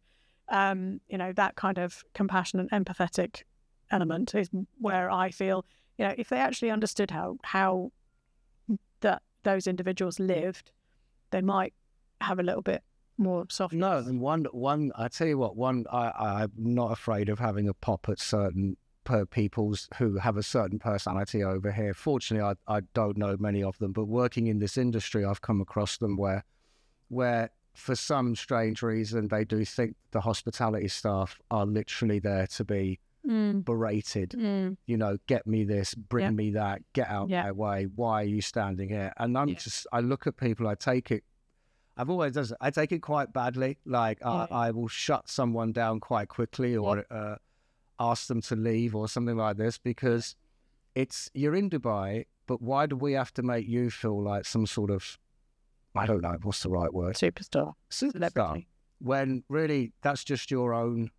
That kind of compassionate and empathetic element is where I feel, if they actually understood how those individuals lived, they might have a little bit more softness. No, and one I tell you what, I'm not afraid of having a pop at certain peoples who have a certain personality over here. Fortunately, I don't know many of them, but working in this industry, I've come across them where for some strange reason they do think the hospitality staff are literally there to be berated. Get me this, bring me that, get out my way. Why are you standing here? And I look at people, I take it quite badly. I will shut someone down quite quickly or ask them to leave or something like this, because you're in Dubai, but why do we have to make you feel like some sort of, I don't know, what's the right word? Superstar. Celebrity. When really that's just your own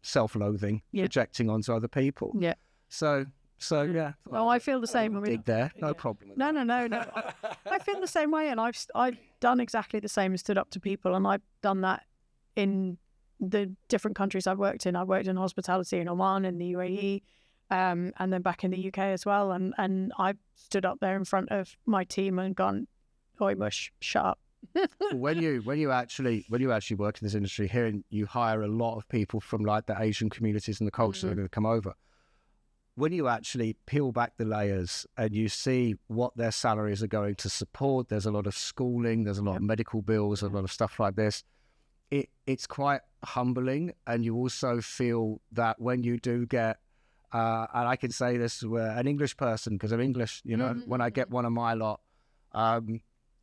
self-loathing projecting onto other people. Yeah. So yeah. Oh, I feel the same. Dig there, no problem. No. I feel the same way, and I've done exactly the same. Stood up to people, and I've done that in the different countries I've worked in. I worked in hospitality in Oman, in the UAE, and then back in the UK as well. And I stood up there in front of my team and gone, "Oi, mush, shut up." when you actually work in this industry here, and you hire a lot of people from like the Asian communities and the cultures that are going to come over, when you actually peel back the layers and you see what their salaries are going to support, there's a lot of schooling, there's a lot of medical bills, a lot of stuff like this. It's quite humbling, and you also feel that when you do get, and I can say this to an English person because I'm English, when I get one of my lot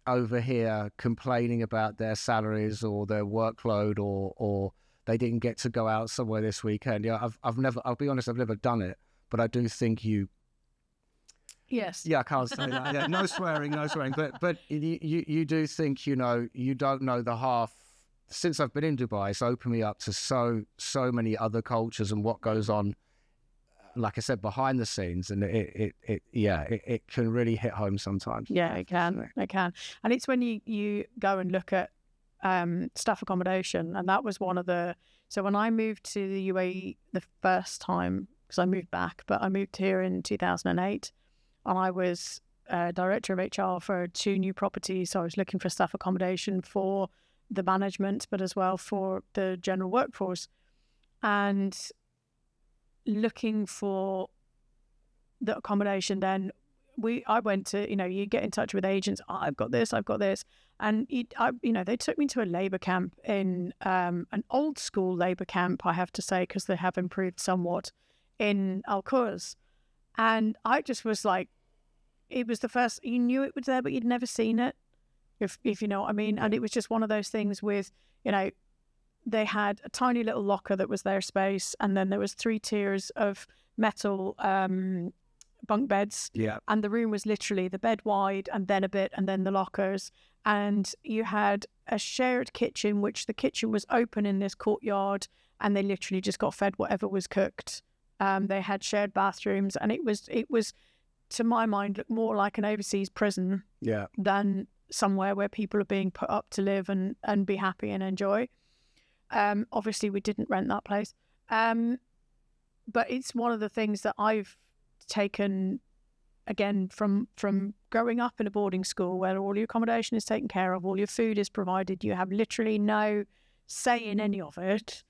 over here complaining about their salaries or their workload or they didn't get to go out somewhere this weekend. I'll be honest, I've never done it, but I do think Yes. Yeah, I can't say that. Yeah, no swearing, no swearing. But you do think, you know, you don't know the half. Since I've been in Dubai, it's opened me up to so many other cultures and what goes on, like I said, behind the scenes. And it can really hit home sometimes. Yeah, it can. It can. And it's when you go and look at staff accommodation. And that was one of the... So when I moved to the UAE the first time, because I moved back, but I moved here in 2008, and I was director of HR for 2 new properties. So I was looking for staff accommodation for the management, but as well for the general workforce. And looking for the accommodation, then I went to, you know, you get in touch with agents. Oh, I've got this. And, they took me to a labour camp in an old school labour camp, I have to say, because they have improved somewhat, in Al Quoz. And I just was like, it was the first, you knew it was there, but you'd never seen it, if you know what I mean. And it was just one of those things with, you know, they had a tiny little locker that was their space, and then there was 3 tiers of metal bunk beds. Yeah. And the room was literally the bed wide, and then a bit, and then the lockers. And you had a shared kitchen, which the kitchen was open in this courtyard, and they literally just got fed whatever was cooked. They had shared bathrooms, and it was, to my mind, looked more like an overseas prison than somewhere where people are being put up to live and be happy and enjoy. Obviously, we didn't rent that place. But it's one of the things that I've taken, again, from growing up in a boarding school where all your accommodation is taken care of, all your food is provided, you have literally no say in any of it.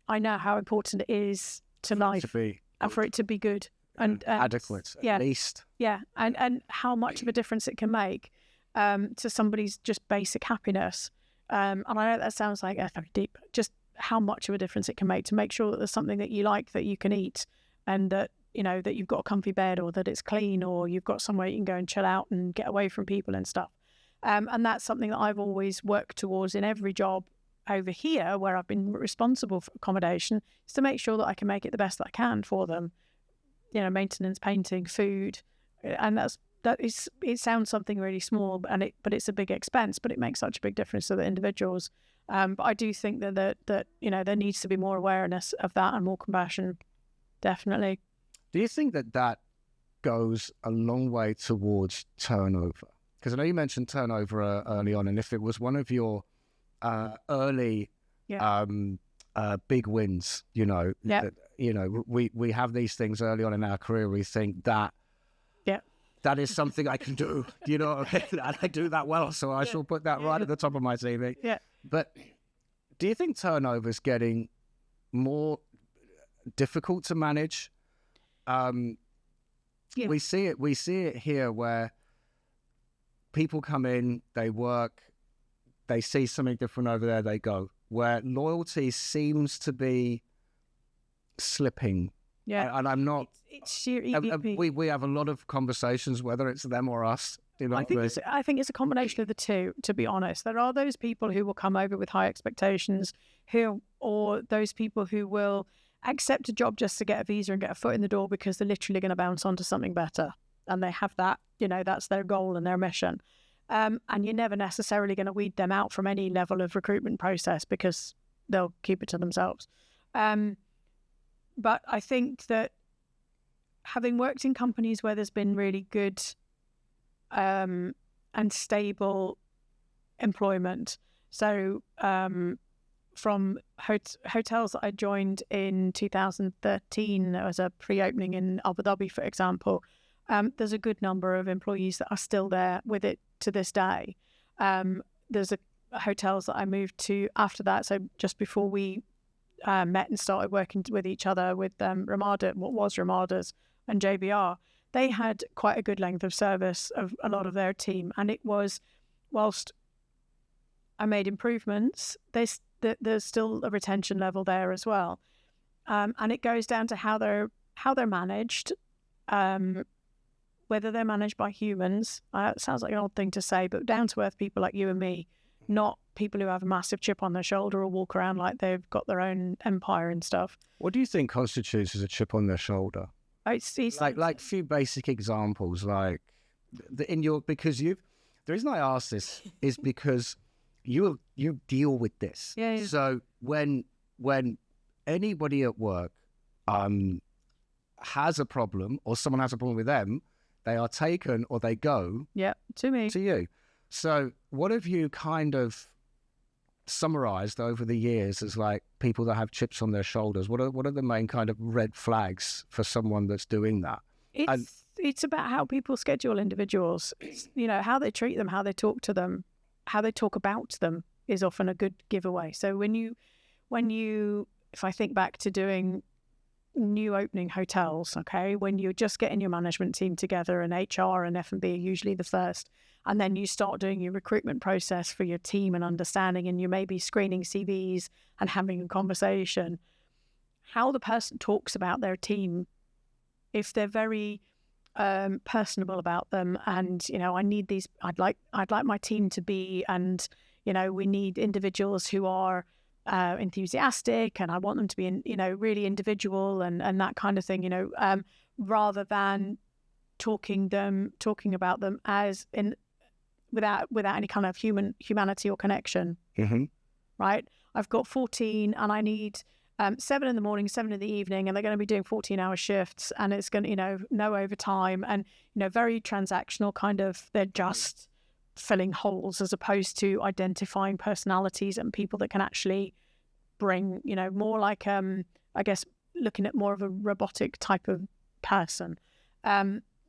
I know how important it is to life and for it to be good and adequate, at least. Yeah, and how much of a difference it can make to somebody's just basic happiness. And I know that sounds like very deep, just how much of a difference it can make to make sure that there's something that you like that you can eat, and that, you know, that you've got a comfy bed, or that it's clean, or you've got somewhere you can go and chill out and get away from people and stuff. And that's something that I've always worked towards in every job over here where I've been responsible for accommodation, is to make sure that I can make it the best that I can for them. You know, maintenance, painting, food, and it sounds something really small, but it's a big expense, but it makes such a big difference to the individuals. But I do think that you know, there needs to be more awareness of that and more compassion, definitely. Do you think that goes a long way towards turnover? Because I know you mentioned turnover early on, and if it was one of your early big wins, you know, that, you know, we have these things early on in our career. We think that that is something I can do, you know, and I do that well, so I shall put that right at the top of my CV. Yeah. But do you think turnover is getting more difficult to manage? We see it here where people come in, they work, they see something different over there, they go. Where loyalty seems to be slipping. Yeah, and I'm not. It's sheer EVP. We have a lot of conversations, whether it's them or us. You know, I think it's a combination of the two. To be honest, there are those people who will come over with high expectations, or those people who will accept a job just to get a visa and get a foot in the door because they're literally going to bounce onto something better, and they have that. You know, that's their goal and their mission. And you're never necessarily going to weed them out from any level of recruitment process because they'll keep it to themselves. But I think that having worked in companies where there's been really good and stable employment, so from hotels that I joined in 2013, there was a pre-opening in Abu Dhabi, for example, there's a good number of employees that are still there with it to this day. There's hotels that I moved to after that, so just before we met and started working with each other with Ramada, what was Ramada's, and JBR, they had quite a good length of service of a lot of their team. And it was, whilst I made improvements, there's still a retention level there as well. And it goes down to how they're managed, whether they're managed by humans. It sounds like an odd thing to say, but down-to-earth people like you and me, not people who have a massive chip on their shoulder or walk around like they've got their own empire and stuff. What do you think constitutes as a chip on their shoulder? It's like few basic examples, like in your, because you, the reason I ask this is because you deal with this. Yeah. So when anybody at work has a problem, or someone has a problem with them, they are taken or they go to me, to you. So what have you kind of summarized over the years as like people that have chips on their shoulders? What are the main kind of red flags for someone that's doing that? It's about how people schedule individuals. It's, how they treat them, how they talk to them, how they talk about them is often a good giveaway. So when you, if I think back to doing new opening hotels, okay, when you're just getting your management team together, and HR and F&B are usually the first, and then you start doing your recruitment process for your team and understanding, and you may be screening CVs and having a conversation, how the person talks about their team, if they're very personable about them, and I need these, I'd like my team to be, and we need individuals who are enthusiastic, and I want them to be really individual and that kind of thing, rather than talking about them as in without any kind of humanity or connection. Right, I've got 14 and I need 7 in the morning, 7 in the evening, and they're going to be doing 14-hour shifts, and it's going to, no overtime, and, very transactional kind of, they're just filling holes as opposed to identifying personalities and people that can actually bring, more like, I guess, looking at more of a robotic type of person.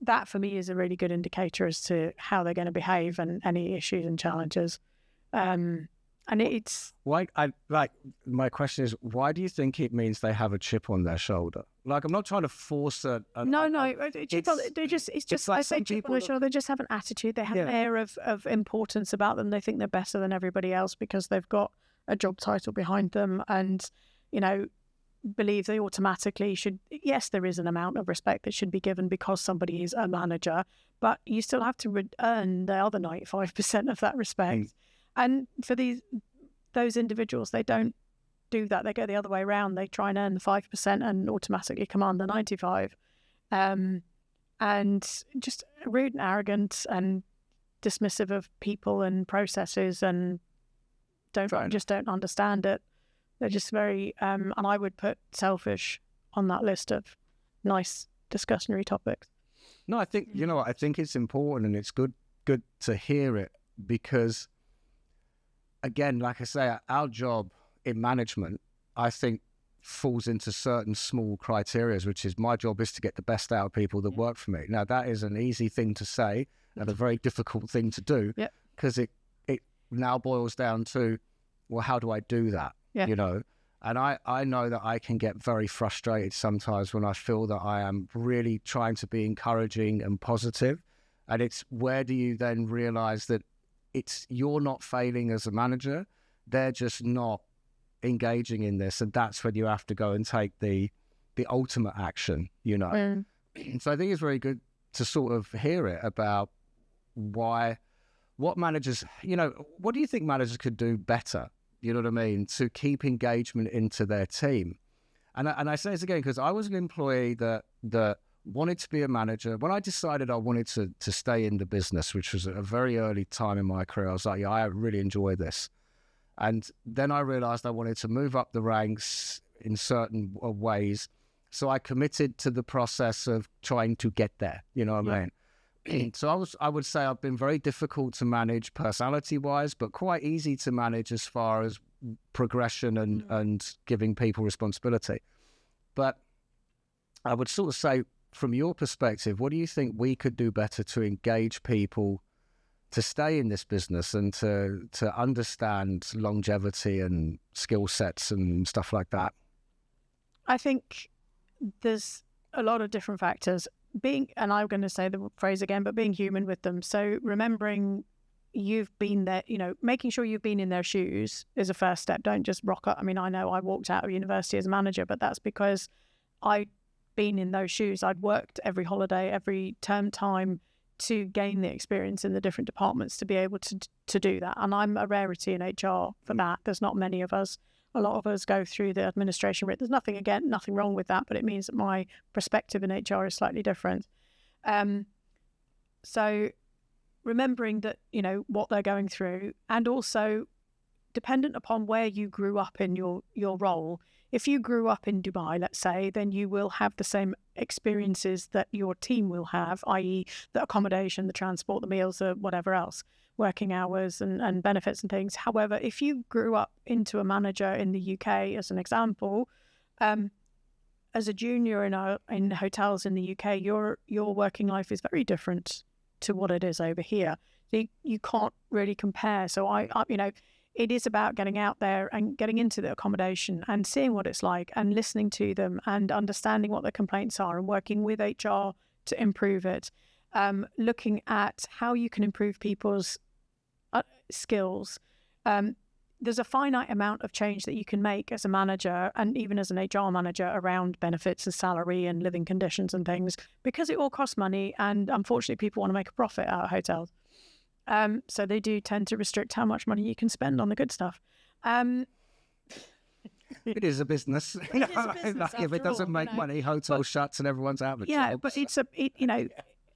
That for me is a really good indicator as to how they're going to behave and any issues and challenges. And it's why my question is, why do you think it means they have a chip on their shoulder? Like, I'm not trying to force it. It's just like I say chip on their shoulder. They just have an attitude. They have an air of importance about them. They think they're better than everybody else because they've got a job title behind them, and believe they automatically should. Yes, there is an amount of respect that should be given because somebody is a manager, but you still have to earn the other 95% of that respect. And for those individuals, they don't do that. They go the other way around. They try and earn the 5% and automatically command the 95. And just rude and arrogant and dismissive of people and processes, and don't understand it. They're just very, and I would put selfish on that list of nice discussionary topics. No, I think, I think it's important, and it's good to hear it, because again, like I say, our job in management, I think, falls into certain small criteria, which is my job is to get the best out of people that work for me. Now, that is an easy thing to say and a very difficult thing to do, because it now boils down to, well, how do I do that? And I know that I can get very frustrated sometimes when I feel that I am really trying to be encouraging and positive. And it's, where do you then realize that you're not failing as a manager, they're just not engaging in this, and that's when you have to go and take the ultimate action. So I think it's very good to sort of hear it about what managers, what do you think managers could do better, to keep engagement into their team? And I say this again because I was an employee that wanted to be a manager. When I decided I wanted to stay in the business, which was a very early time in my career, I was like, I really enjoy this. And then I realized I wanted to move up the ranks in certain ways. So I committed to the process of trying to get there, I mean? So I would say I've been very difficult to manage personality-wise, but quite easy to manage as far as progression and giving people responsibility. But I would sort of say, from your perspective, what do you think we could do better to engage people to stay in this business and to understand longevity and skill sets and stuff like that? I think there's a lot of different factors. And I'm going to say the phrase again, but being human with them. So remembering you've been there, making sure you've been in their shoes is a first step. Don't just rock up. I mean, I know I walked out of university as a manager, but that's because I'd been in those shoes. I'd worked every holiday, every term time to gain the experience in the different departments to be able to do that. And I'm a rarity in HR for that. There's not many of us. a lot of us go through the administration route. There's nothing wrong with that, but it means that my perspective in HR is slightly different. So remembering that, what they're going through, and also dependent upon where you grew up in your role. If you grew up in Dubai, let's say, then you will have the same experiences that your team will have, i.e. the accommodation, the transport, the meals, whatever else, working hours and benefits and things. However, if you grew up into a manager in the UK, as an example, as a junior in hotels in the UK, your working life is very different to what it is over here. You can't really compare. So I it is about getting out there and getting into the accommodation and seeing what it's like and listening to them and understanding what their complaints are and working with HR to improve it. Looking at how you can improve people's skills. There's a finite amount of change that you can make as a manager and even as an HR manager around benefits and salary and living conditions and things, because it all costs money, and unfortunately people want to make a profit out of hotels. So they do tend to restrict how much money you can spend on the good stuff. It is a business. If it doesn't make money, hotel shuts and everyone's out of a job. Yeah, but it's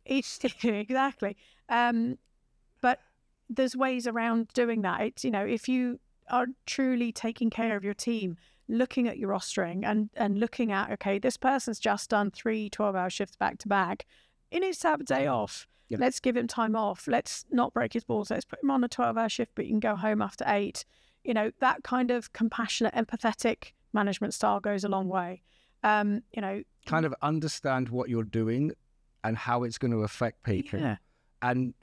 exactly. But there's ways around doing that. It's, if you are truly taking care of your team, looking at your rostering and looking at, okay, this person's just done 3 12-hour shifts back to back. He needs to have a day off. Yeah. Let's give him time off. Let's not break his balls. Let's put him on a 12-hour shift, but you can go home after 8. That kind of compassionate, empathetic management style goes a long way. Kind of understand what you're doing and how it's going to affect people. Yeah. And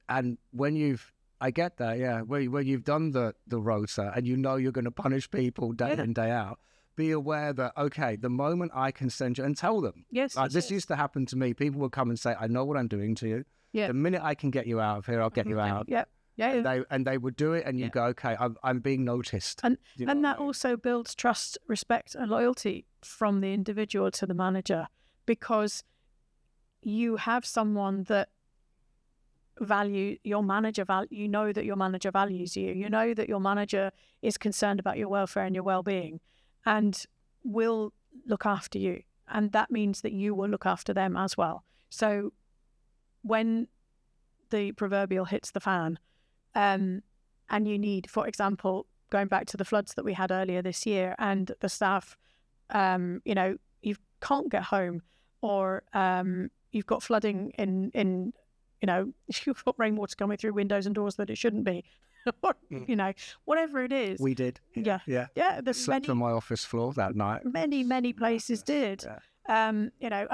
when I get that, yeah. When you've done the rota and you're going to punish people day in, day out, be aware that, okay, the moment I can send you, and tell them. Yes. This used to happen to me. People would come and say, I know what I'm doing to you. Yeah. The minute I can get you out of here, I'll get you out. Yeah. Yeah. And they would do it, and you go, okay, I'm being noticed. And that also builds trust, respect, and loyalty from the individual to the manager, because you have someone that your manager values you, that your manager values you. You know that your manager is concerned about your welfare and your well-being, and will look after you. And that means that you will look after them as well. So when the proverbial hits the fan, and you need, for example, going back to the floods that we had earlier this year, and the staff, you can't get home, or you've got flooding in you've got rainwater coming through windows and doors that it shouldn't be, or, whatever it is. We did. Yeah. There's slept on my office floor that night. Many places did. Yeah. And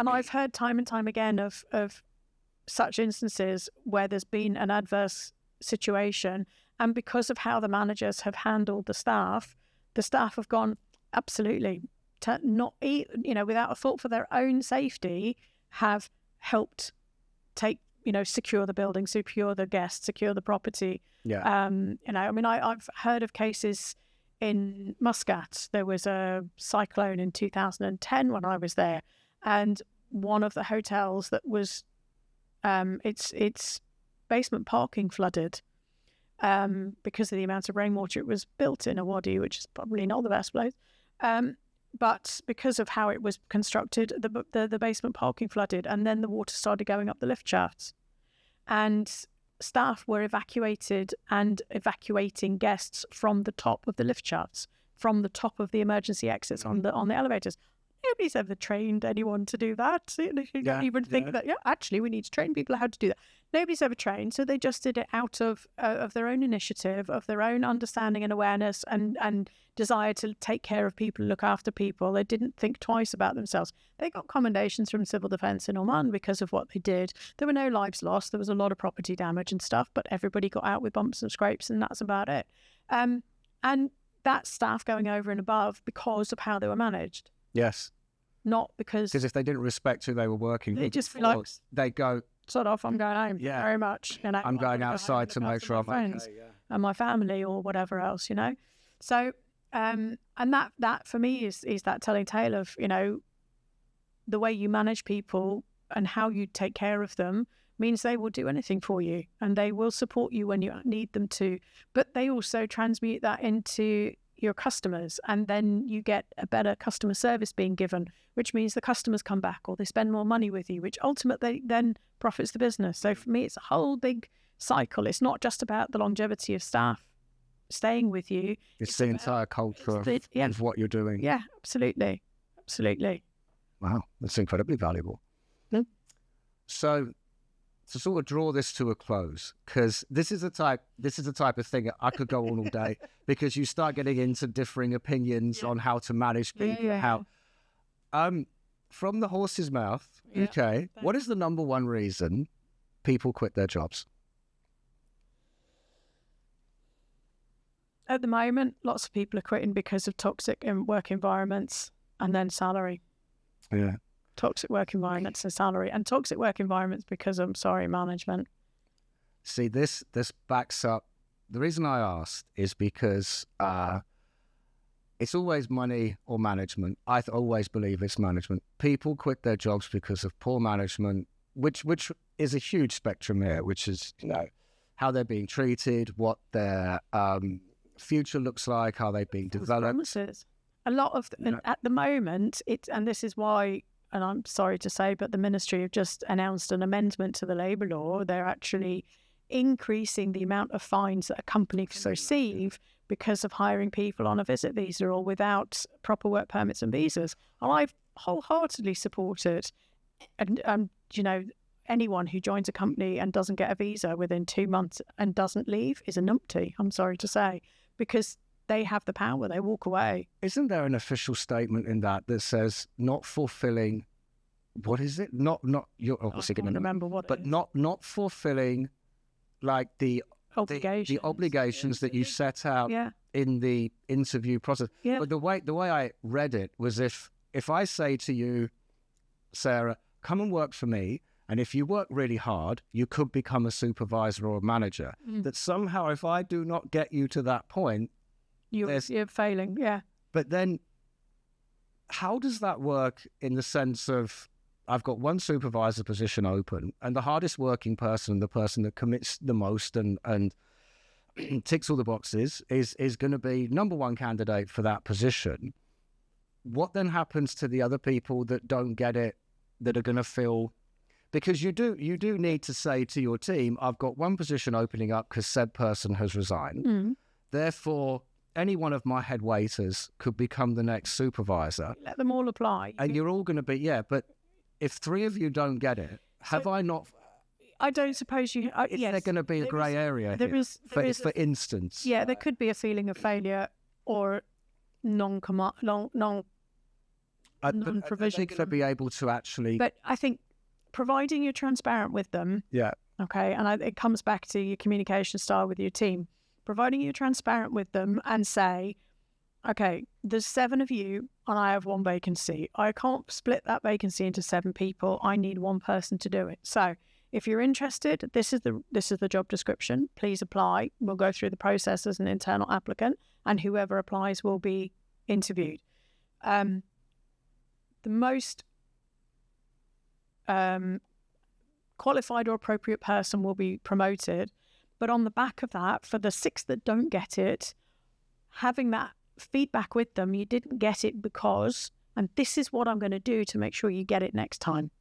I've heard time and time again of such instances where there's been an adverse situation, and because of how the managers have handled the staff have gone absolutely not, without a thought for their own safety, have helped secure the building, secure the guests, secure the property. Yeah. I've heard of cases in Muscat. There was a cyclone in 2010 when I was there, and one of the hotels that was its basement parking flooded because of the amount of rainwater. It was built in a wadi, which is probably not the best place. But because of how it was constructed, the basement parking flooded, and then the water started going up the lift shafts. And staff were evacuated and evacuating guests from the top of the lift shafts, from the top of the emergency exits on the elevators. Nobody's ever trained anyone to do that. You don't even think that, actually, we need to train people how to do that. Nobody's ever trained, so they just did it out of their own initiative, of their own understanding and awareness and desire to take care of people, look after people. They didn't think twice about themselves. They got commendations from Civil Defence in Oman because of what they did. There were no lives lost. There was a lot of property damage and stuff, but everybody got out with bumps and scrapes, and that's about it. And that's staff going over and above because of how they were managed. Yes. Not because if they didn't respect who they were working with, they just feel like, they go, sort of, I'm going home. Yeah. Very much. I'm going outside to make sure I'm friends okay, and my family or whatever else, So, and that for me is that telling tale of, the way you manage people and how you take care of them means they will do anything for you, and they will support you when you need them to. But they also transmute that into your customers, and then you get a better customer service being given, which means the customers come back or they spend more money with you, which ultimately then profits the business. So for me, it's a whole big cycle. It's not just about the longevity of staff staying with you. It's the entire culture of what you're doing. Yeah, absolutely. Absolutely. Wow, that's incredibly valuable. Mm. So to sort of draw this to a close, because this is the type of thing I could go on all day, because you start getting into differing opinions on how to manage people. How from the horse's mouth, okay, what is the number one reason people quit their jobs? At the moment, lots of people are quitting because of toxic work environments and then salary. Yeah. Toxic work environments and salary, and toxic work environments because of, management. See, this backs up. The reason I asked is because it's always money or management. I always believe it's management. People quit their jobs because of poor management, which is a huge spectrum here, which is, how they're being treated, what their future looks like, how they're being developed. Promises. A lot of, at the moment, and this is why, and I'm sorry to say, but the ministry have just announced an amendment to the labour law. They're actually increasing the amount of fines that a company can receive because of hiring people on a visit visa or without proper work permits and visas. And I've wholeheartedly supported, and anyone who joins a company and doesn't get a visa within 2 months and doesn't leave is a numpty, I'm sorry to say, because they have the power, they walk away. Isn't there an official statement in that says not fulfilling, what is it? Not you're obviously going to remember what, but not fulfilling like the obligations that you set out in the interview process. Yeah. But the way I read it was if I say to you, Sarah, come and work for me, and if you work really hard, you could become a supervisor or a manager. That somehow, if I do not get you to that point, you're failing, yeah. But then how does that work in the sense of I've got one supervisor position open, and the hardest working person, the person that commits the most and ticks all the boxes is going to be number one candidate for that position. What then happens to the other people that don't get it, that are going to feel... Because you do need to say to your team, I've got one position opening up because said person has resigned. Therefore, any one of my head waiters could become the next supervisor. Let them all apply. And you're all going to be, but if 3 of you don't get it, I don't suppose you... is there going to be a grey area here? For instance? Yeah, there could be a feeling of failure or non-provision. Are they going to be able to actually... But I think providing you're transparent with them, okay, and it comes back to your communication style with your team, providing you're transparent with them and say, okay, there's 7 of you and I have 1 vacancy. I can't split that vacancy into 7 people. I need 1 person to do it. So if you're interested, this is the job description. Please apply. We'll go through the process as an internal applicant, and whoever applies will be interviewed. The most qualified or appropriate person will be promoted. But on the back of that, for the 6 that don't get it, having that feedback with them, you didn't get it because, and this is what I'm going to do to make sure you get it next time.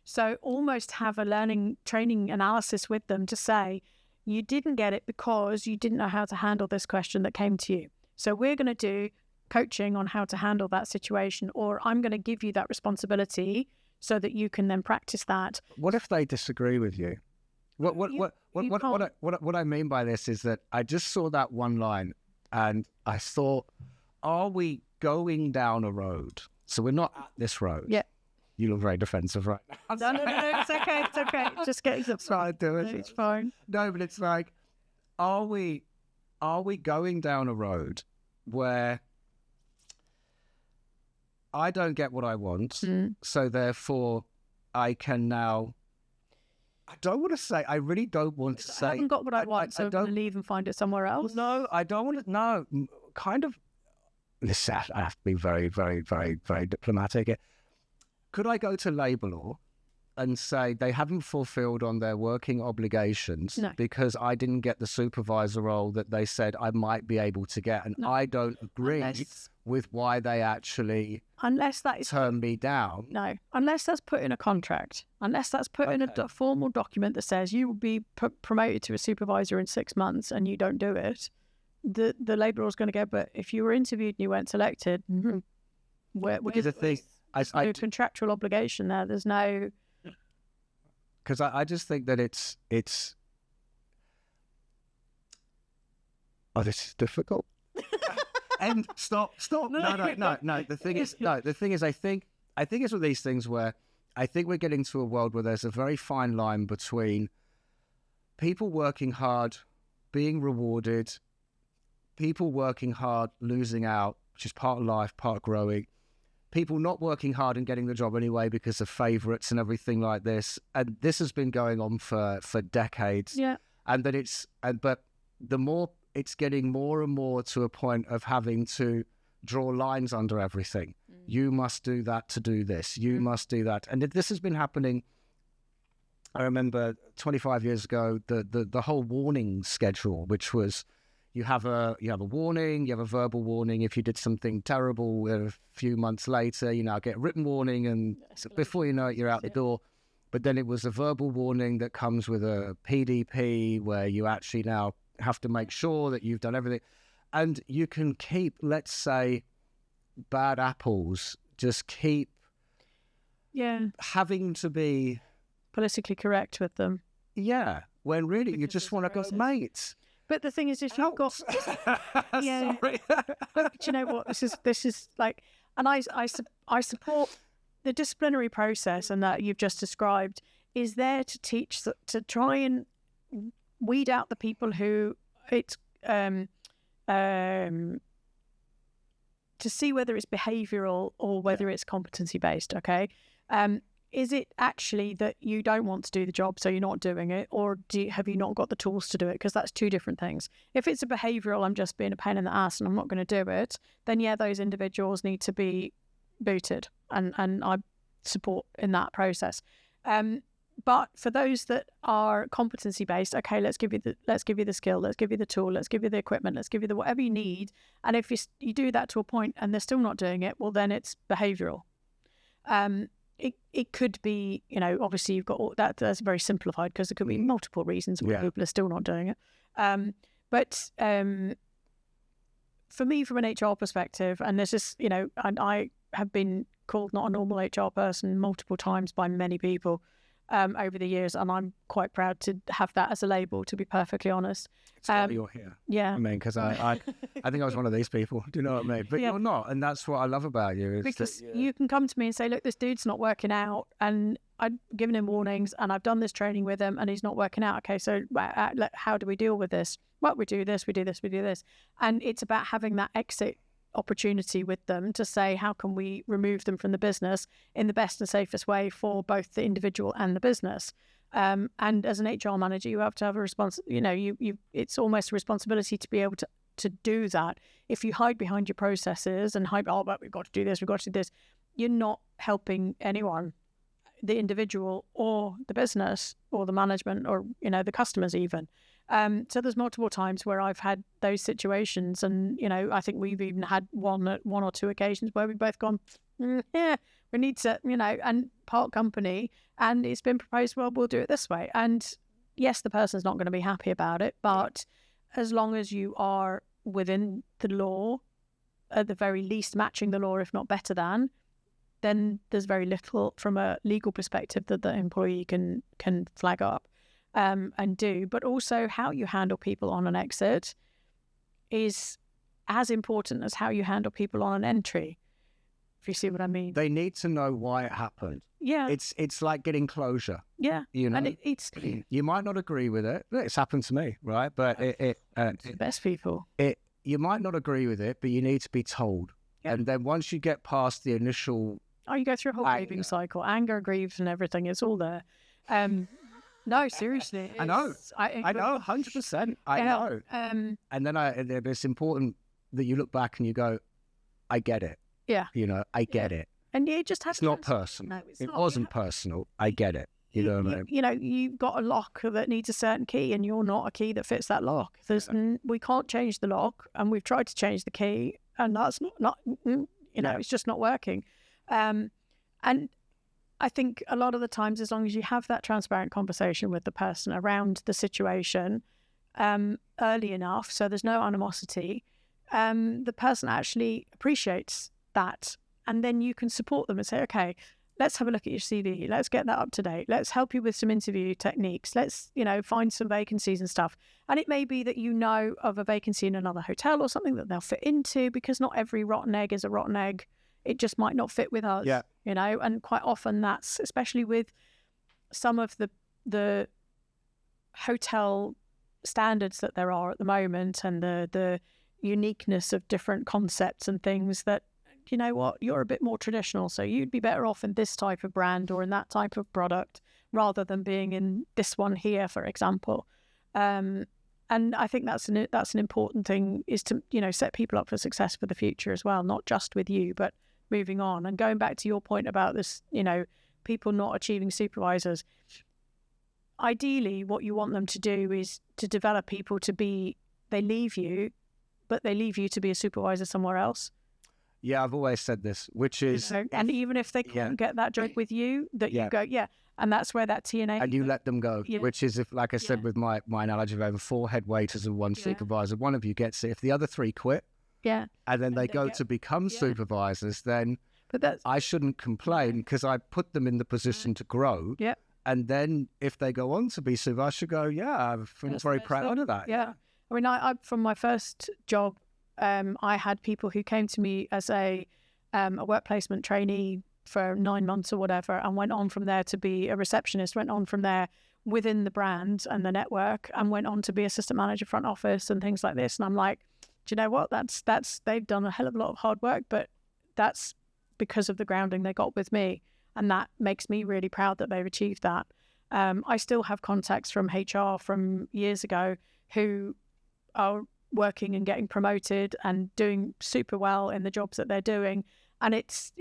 So almost have a learning, training analysis with them to say, you didn't get it because you didn't know how to handle this question that came to you. So we're going to do coaching on how to handle that situation, or I'm going to give you that responsibility so that you can then practice that. What if they disagree with you? What I mean by this is that I just saw that one line and I thought, are we going down a road? So we're not at this road. Yeah. You look very defensive right now. No, it's okay. It's okay. Just getting trying to do it. It's fine. No, but it's like, are we going down a road where I don't get what I want, so therefore I can now... I don't want to say, I really don't want to say... I haven't got what I want, so I'm going to leave and find it somewhere else. No, I don't want to... No, kind of... Listen, I have to be very, very, very, very diplomatic here. Could I go to labour law and say they haven't fulfilled on their working obligations No. because I didn't get the supervisor role that they said I might be able to get. And No. I don't agree with why they actually unless that is turned me down. No, unless that's put in a contract, unless that's put in a formal document that says you will be promoted to a supervisor in 6 months and you don't do it, the labour law is going to go, but if you were interviewed and you weren't selected, where's the thing? There's no contractual obligation there. There's no... Because I just think that it's... Oh, this is difficult. And stop. No. The thing is, I think it's one of these things where I think we're getting to a world where there's a very fine line between people working hard, being rewarded, people working hard, losing out, which is part of life, part of growing, people not working hard and getting the job anyway because of favourites and everything like this. And this has been going on for decades. Yeah. And that but the more it's getting more and more to a point of having to draw lines under everything. You must do that to do this. You must do that. And this has been happening. I remember 25 years ago, the whole warning schedule, which was you have a warning, you have a verbal warning. If you did something terrible a few months later, you now get a written warning, and before you know it, you're out the door. But then it was a verbal warning that comes with a PDP where you actually now have to make sure that you've done everything. And you can keep, let's say, bad apples, just keep having to be politically correct with them. Yeah, when really because you just want to go, mate. But the thing is, if you've got... Sorry. But you know what? This is like... And I support the disciplinary process, and that you've just described is there to teach, to try and weed out the people who it's to see whether it's behavioural or whether it's competency based. Okay, is it actually that you don't want to do the job, so you're not doing it, or have you not got the tools to do it? Because that's two different things. If it's a behavioural, I'm just being a pain in the ass and I'm not going to do it, then those individuals need to be booted, and I support in that process. But for those that are competency based, okay, let's give you the skill, let's give you the tool, let's give you the equipment, let's give you the whatever you need. And if you do that to a point and they're still not doing it, well, then it's behavioural. It could be, obviously you've got that's very simplified because there could be multiple reasons why people are still not doing it. But for me, from an HR perspective, and this is, and I have been called not a normal HR person multiple times by many people over the years, and I'm quite proud to have that as a label, to be perfectly honest. It's why you're here. Yeah. I mean, because I think I was one of these people. Do you know what I mean? But you're not, and that's what I love about you. Because you can come to me and say, look, this dude's not working out, and I've given him warnings, and I've done this training with him, and he's not working out. Okay, so how do we deal with this? Well, we do this, we do this, we do this. And it's about having that exit opportunity with them to say, how can we remove them from the business in the best and safest way for both the individual and the business. And as an HR manager, you have to have a it's almost a responsibility to be able to do that. If you hide behind your processes and but we've got to do this, we've got to do this, you're not helping anyone, the individual or the business or the management or, the customers even. So there's multiple times where I've had those situations, and I think we've even had one or two occasions where we've both gone, we need to, and part company, and it's been proposed, well, we'll do it this way. And yes, the person's not going to be happy about it, but as long as you are within the law, at the very least matching the law, if not better than, then there's very little from a legal perspective that the employee can flag up. And do, but also how you handle people on an exit is as important as how you handle people on an entry, if you see what I mean. They need to know why it happened. Yeah. It's like getting closure. Yeah. And it's you might not agree with it. It's happened to me, right? But it's the best people. You might not agree with it, but you need to be told. Yeah. And then once you get past the initial... you go through a whole grieving cycle, anger, grief and everything. It's all there. No, seriously. I know, 100%. I know. And then it's important that you look back and you go, I get it. Yeah. I get it. And it just has. It's not personal. No, it's it not. wasn't personal. I get it. You know what I mean? You know, you've got a lock that needs a certain key, and you're not a key that fits that lock. We can't change the lock, and we've tried to change the key, and that's not it's just not working. And I think a lot of the times, as long as you have that transparent conversation with the person around the situation early enough, so there's no animosity, the person actually appreciates that, and then you can support them and say, okay, let's have a look at your CV. Let's get that up to date. Let's help you with some interview techniques. Let's, find some vacancies and stuff. And it may be that you know of a vacancy in another hotel or something that they'll fit into, because not every rotten egg is a rotten egg. It just might not fit with us, and quite often that's, especially with some of the hotel standards that there are at the moment, and the uniqueness of different concepts and things, that, you know what, you're a bit more traditional, so you'd be better off in this type of brand or in that type of product rather than being in this one here, for example. And I think that's an important thing, is to, set people up for success for the future as well, not just with you, but moving on. And going back to your point about this, people not achieving supervisors, ideally what you want them to do is to develop people to be, they leave you to be a supervisor somewhere else. Yeah, I've always said this, which is... and even if they can't get that job with you, that you go, and that's where that TNA... And you let them go, which is, if, like I said, with my analogy of having 4 head waiters and 1 supervisor, one of you gets it. If the other 3 quit, and then they go to become supervisors, then I shouldn't complain, because I put them in the position to grow. And then if they go on to be supervisors, I should go, I'm very proud of that. I mean, I from my first job, I had people who came to me as a work placement trainee for 9 months or whatever, and went on from there to be a receptionist, went on from there within the brand and the network, and went on to be assistant manager front office and things like this. And I'm like, do you know what? That's they've done a hell of a lot of hard work, but that's because of the grounding they got with me. And that makes me really proud that they've achieved that. I still have contacts from HR from years ago who are working and getting promoted and doing super well in the jobs that they're doing. And it's,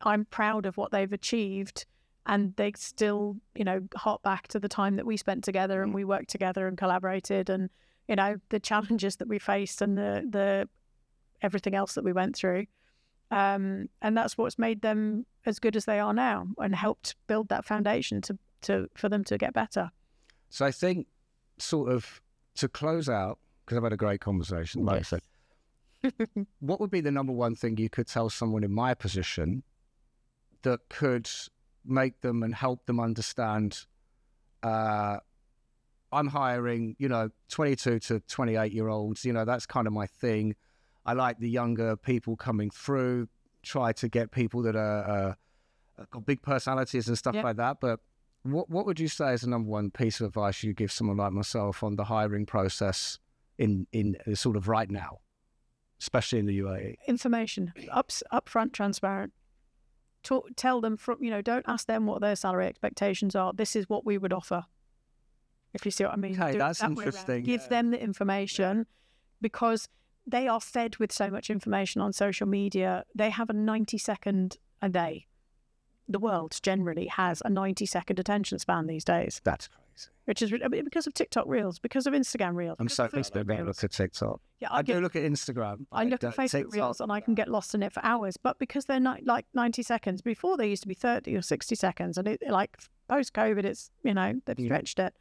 I'm proud of what they've achieved, and they still, hark back to the time that we spent together, and we worked together and collaborated, and, the challenges that we faced, and the everything else that we went through. And that's what's made them as good as they are now, and helped build that foundation for them to get better. So I think, sort of, to close out, because I've had a great conversation, like I said, what would be the number one thing you could tell someone in my position that could make them and help them understand, I'm hiring, 22 to 28-year-olds, that's kind of my thing. I like the younger people coming through, try to get people that are got big personalities and stuff like that. But what would you say is the number one piece of advice you give someone like myself on the hiring process in sort of right now, especially in the UAE? Information, upfront, transparent. Tell them don't ask them what their salary expectations are. This is what we would offer. If you see what I mean. Okay, that's interesting. Give them the information, because they are fed with so much information on social media. They have a 90-second a day. The world generally has a 90-second attention span these days. That's crazy. Which is because of TikTok Reels, because of Instagram Reels. I'm so pleased to look at TikTok. Yeah, I do look at Instagram. I look at Facebook Reels, and I can get lost in it for hours. But because they're not like 90 seconds, before they used to be 30 or 60 seconds, and post-COVID, it's they've stretched it.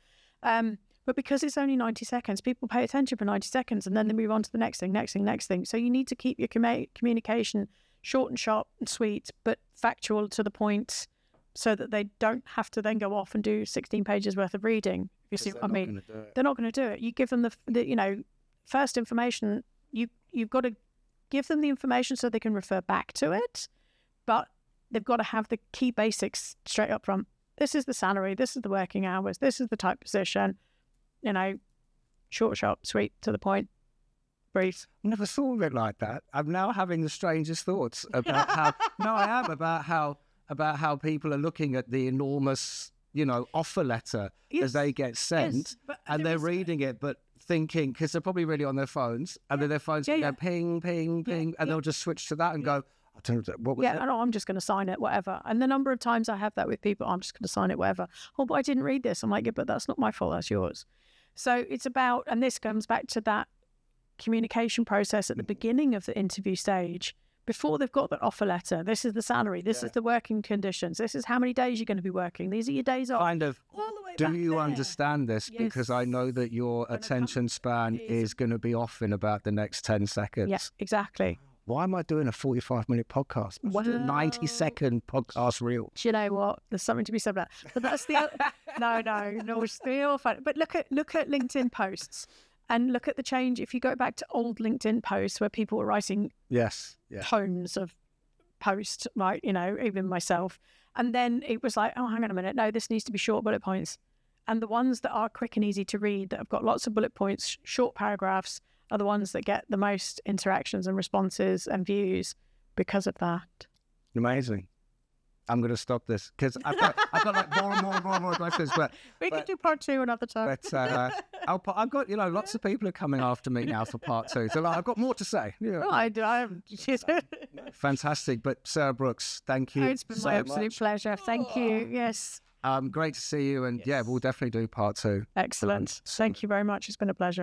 But because it's only 90 seconds, people pay attention for 90 seconds, and then they move on to the next thing. So you need to keep your communication short and sharp and sweet, but factual, to the point, so that they don't have to then go off and do 16 pages worth of reading. If you see what I mean? They're not going to do it. You give them the first information. You've got to give them the information so they can refer back to it, but they've got to have the key basics straight up front. This is the salary. This is the working hours. This is the type position. Short, sharp, sweet, to the point, brief. I never thought of it like that. I'm now having the strangest thoughts about how. No, I am about how people are looking at the enormous, offer letter as they get sent, and they're reading it, but thinking, because they're probably really on their phones, and then their phones go ping, ping, ping, and they'll just switch to that and go, I don't know, what was Yeah, it? no, I'm just going to sign it, whatever. And the number of times I have that with people, I'm just going to sign it, whatever. Oh, but I didn't read this. I'm like, yeah, but that's not my fault. That's yours. So it's about, and this comes back to that communication process at the beginning of the interview stage, before they've got the offer letter. This is the salary. This is the working conditions. This is how many days you're going to be working. These are your days off. Kind of, All the way do back you there. understand this? Yes. Because I know that your attention span is going to be off in about the next 10 seconds. Yeah, exactly. Why am I doing a 45-minute podcast? Let's do a 90-second podcast reel. Do you know what? There's something to be said about that. But that's the other... No, it's still fun. But look at LinkedIn posts and look at the change. If you go back to old LinkedIn posts where people were writing Yes. Yeah. tomes of posts, like, you know, even myself. And then it was like, oh, hang on a minute. No, this needs to be short bullet points. And the ones that are quick and easy to read, that have got lots of bullet points, short paragraphs, are the ones that get the most interactions and responses and views because of that. Amazing. I'm going to stop this because I've got like more and more questions. But We could do part 2 another time. But I've got, you know, lots of people are coming after me now for part 2. So like, I've got more to say. Yeah. Oh, I Fantastic. But Sarah Brooks, thank you. Oh, it's been so my absolute much. pleasure. Thank you. Yes. Great to see you. And yeah, we'll definitely do part 2. Excellent. Thank you very much. It's been a pleasure.